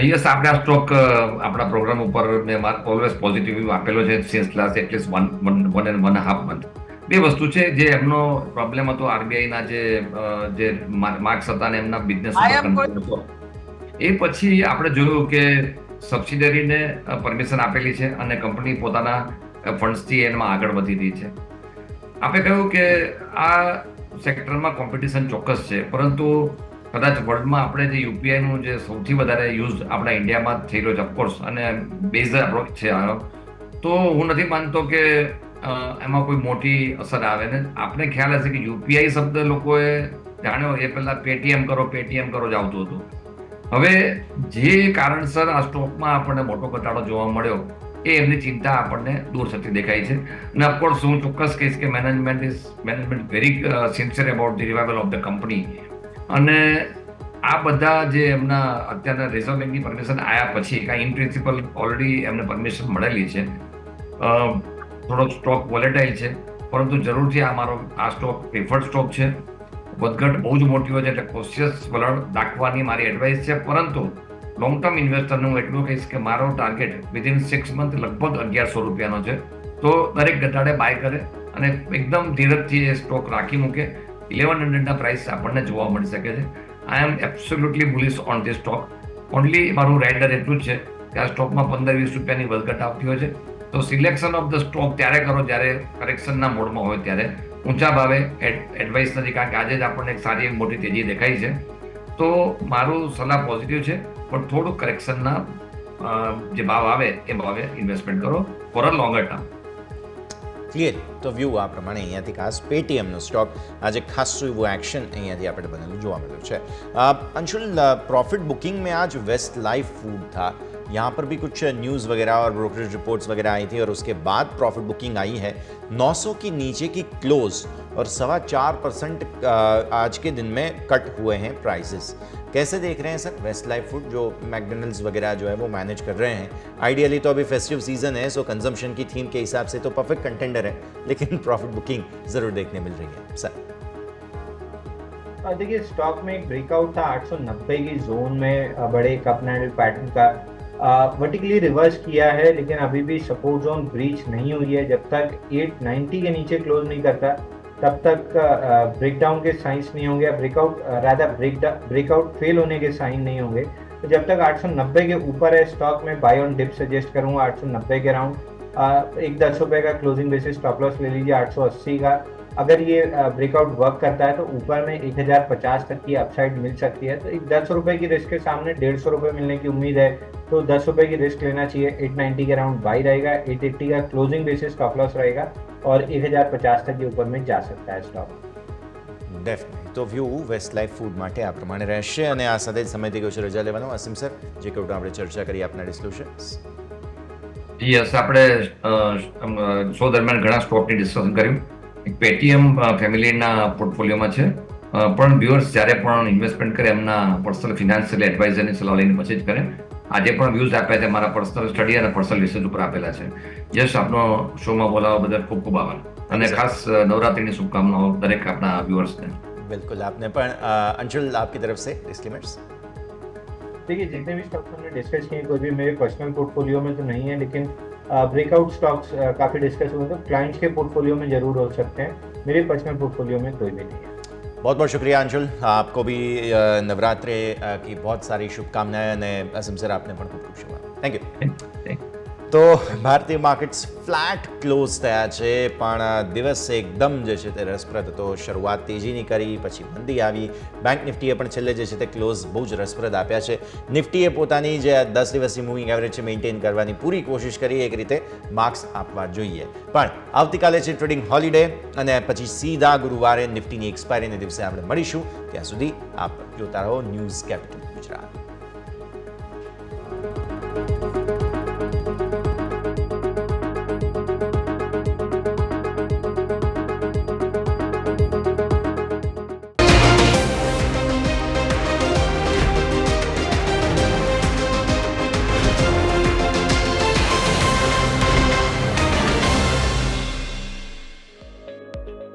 યસ, આપણે આ સ્ટોક આપણા પ્રોગ્રામ ઉપર મેં ઓલવેઝ પોઝિટિવ આપેલો છે સિન્સ લાસ્ટ એટલીસ્ટ 1.5 મંથ. બે વસ્તુ છે જે એમનો પ્રોબ્લેમ હતો, આરબીઆઈના જે માર્ક્સ હતા ને એમના બિઝનેસ હતો. એ પછી આપણે જોયું કે સબસિડરીને પરમિશન આપેલી છે અને કંપની પોતાના ફંડ્સથી એમાં આગળ વધી રહી છે. આપણે કહ્યું કે આ સેક્ટરમાં કોમ્પિટિશન ચોક્કસ છે, પરંતુ કદાચ વર્લ્ડમાં આપણે જે યુપીઆઈનું જે સૌથી વધારે યુઝ આપણા ઇન્ડિયામાં થઈ રહ્યો છે ઓફકોર્સ, અને બેઝ આપણો છે, તો હું નથી માનતો કે એમાં કોઈ મોટી અસર આવે ને. આપણે ખ્યાલ હશે કે યુપીઆઈ શબ્દ લોકોએ જાણ્યો એ પહેલા પેટીએમ કરો જ આવતું હતું. હવે જે કારણસર આ સ્ટોકમાં આપણને મોટો ઘટાડો જોવા મળ્યો એ એમની ચિંતા આપણને દૂર થતી દેખાય છે. અને ઓફકોર્સ હું ચોક્કસ કહીશ કે management very sincere about the revival of the company. અને આ બધા જે એમના અત્યારના રિઝર્વ બેંકની પરમિશન આવ્યા પછી કાંઈ ઇન પ્રિન્સિપલ ઓલરેડી એમને પરમિશન મળેલી છે. થોડોક સ્ટોક વોલેટાઇલ છે, પરંતુ જરૂરથી આ સ્ટોક પ્રિફર્ડ સ્ટોક છે. વધઘટ બહુ જ મોટી હોય છે એટલે કોશિયસ વલણ દાખવાની મારી એડવાઇસ છે. પરંતુ લોંગ ટર્મ ઇન્વેસ્ટરને હું એટલું કહીશ કે મારો ટાર્ગેટ વિધિન 6 મંથ લગભગ 1100 રૂપિયાનો છે. તો દરેક ઘટાડે બાય કરે અને એકદમ ધીરજથી એ સ્ટોક રાખી મૂકે. 1100ના પ્રાઇસ આપણને જોવા મળી શકે છે. I am absolutely bullish on this stock. Only મારું રાઇડર એટલું જ છે કે આ સ્ટોકમાં 15-20 રૂપિયાની વધઘટ આવતી હોય છે. તો સિલેક્શન ઓફ ધ સ્ટોક ત્યારે કરો જ્યારે કરેક્શનના મોડમાં હોય, ત્યારે ઊંચા ભાવે એડવાઇસ નથી, કારણ કે આજે જ આપણને એક સારી મોટી તેજી દેખાઈ છે. તો મારું સલાહ પોઝિટિવ છે, પણ થોડું કરેક્શનના જે ભાવ આવે એ ભાવે ઇન્વેસ્ટમેન્ટ કરો for a longer term. Clear. તો વ્યૂ આ પ્રમાણે અહીંયાથી ખાસ પેટીએમનો સ્ટોક આજે ખાસું એવું એક્શન અહીંયાથી આપણે બનેલું જોવા મળ્યું છે. अंशुल, प्रॉफिट बुकिंग में आज वेस्ट लाइफ फूड था, यहाँ पर भी कुछ न्यूज़ वगैरह और ब्रोकरेज रिपोर्ट्स वगैरह आई थी और उसके बाद प्रॉफिट बुकिंग आई है 900 की नीचे की क्लोज और 4.25% आज के दिन में कट हुए हैं प्राइसेस. कैसे देख रहे हैं सर वेस्ट लाइफ फूड, जो मैकडोनल्ड्स वगैरह जो है वो मैनेज कर रहे हैं? आइडियली तो अभी फेस्टिव सीजन है, सो कंजम्पशन की थीम के हिसाब से तो परफेक्ट कंटेंडर है, लेकिन प्रॉफिट बुकिंग ज़रूर देखने मिल रही है सर. देखिए, स्टॉक में एक ब्रेकआउट था 890 की जोन में, बड़े कप एंड पैटर्न का वर्टिकली रिवर्स किया है, लेकिन अभी भी सपोर्ट जोन ब्रीच नहीं हुई है. जब तक 890 के नीचे क्लोज नहीं करता तब तक ब्रेकडाउन के साइंस नहीं होंगे, ब्रेकआउट फेल होने के साइन नहीं होंगे. तो जब तक 890 के ऊपर है स्टॉक में बाय ऑन डिप सजेस्ट करूंगा 890 के अराउंड. एक 10 रुपये का क्लोजिंग बेसिस स्टॉप लॉस ले लीजिए 880 का. अगर ये ब्रेकआउट वर्क करता है तो ऊपर में 1050 तक की अपसाइड मिल सकती है. तो एक 10 रुपये की रिस्क के सामने 150 रुपये मिलने की उम्मीद है, तो 10 रुपये की रिस्क लेना चाहिए. 890 के अराउंड बाई रहेगा, 880 का क्लोजिंग बेसिस स्टॉप लॉस रहेगा और 1050 तक के ऊपर में जा सकता है स्टॉक. ડેફિનેટલી. તો વ્યૂ વેસ્ટ લાઈફ ફૂડ માટે આ પ્રમાણે રહેશે. અને આ સાથે જ સમય થઈ ગયો છે રજા લેવાનો. અસીમ સર, જે કંઈ આપણે ચર્ચા કરી આપના ડિસ્ક્લોઝર્સ. યસ, આપણે શો દરમિયાન ઘણા સ્ટોકની ડિસ્કશન કર્યું. એક પેટીએમ ફેમિલીના પોર્ટફોલિયોમાં છે, પણ વ્યુઅર્સ જ્યારે પણ ઇન્વેસ્ટમેન્ટ કરે એમના પર્સનલ ફિનાન્શિયલ એડવાઇઝરની સલાહ લઈને પછી જ કરે. આજે પણ વ્યૂઝ આપ્યા છે મારા પર્સનલ સ્ટડી અને પર્સનલ રિસર્ચ ઉપર આપેલા છે. યસ, આપનો શોમાં બોલાવવા બદલ ખૂબ ખૂબ આભાર અને ખાસ નવરાત્રિની શુભકામનાઓ દરેક આપણા વ્યુઅર્સને. बिल्कुल, आपने પણ अंशुल आपकी तरफ से डिस्क्लेमर्स. देखिए, जितने भी स्टॉक्स हमने डिस्कस किए कोई भी मेरे पर्सनल पोर्टफोलियो में तो नहीं है, लेकिन ब्रेकआउट स्टॉक्स काफ़ी डिस्कस हुए, तो क्लाइंट्स के पोर्टफोलियो में ज़रूर हो सकते हैं। मेरे पर्सनल पोर्टफोलियो में कोई भी नहीं है। बहुत बहुत शुक्रिया अंशुल, आपको भी नवरात्रे की बहुत सारी शुभकामनाएं અને અસમ સર આપને પણ ખૂબ ખૂબ શુભકામનાઓ. Thank you. તો ભારતીય માર્કેટ્સ ફ્લેટ ક્લોઝ થયા છે, પણ દિવસ એકદમ જે છે તે રસપ્રદ હતો. શરૂઆત તેજીની કરી, પછી મંદી આવી. બેંક નિફ્ટીએ પણ છેલ્લે જે છે તે ક્લોઝ બહુ જ રસપ્રદ આપ્યા છે. નિફ્ટીએ પોતાની જે 10 દિવસની મૂવિંગ એવરેજ છે મેન્ટેન કરવાની પૂરી કોશિશ કરી, એક રીતે માર્ક્સ આપવા જોઈએ. પણ આવતીકાલે છે ટ્રેડિંગ હોલિડે, અને પછી સીધા ગુરુવારે નિફ્ટીની એક્સપાયરીને દિવસે આપણે મળીશું. ત્યાં સુધી આપ જોતા રહો news capital Gujarat.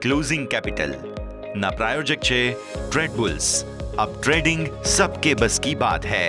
Closing capital ना प्रायोजक छे ट्रेडबुल्स. अब ट्रेडिंग सबके बस की बात है.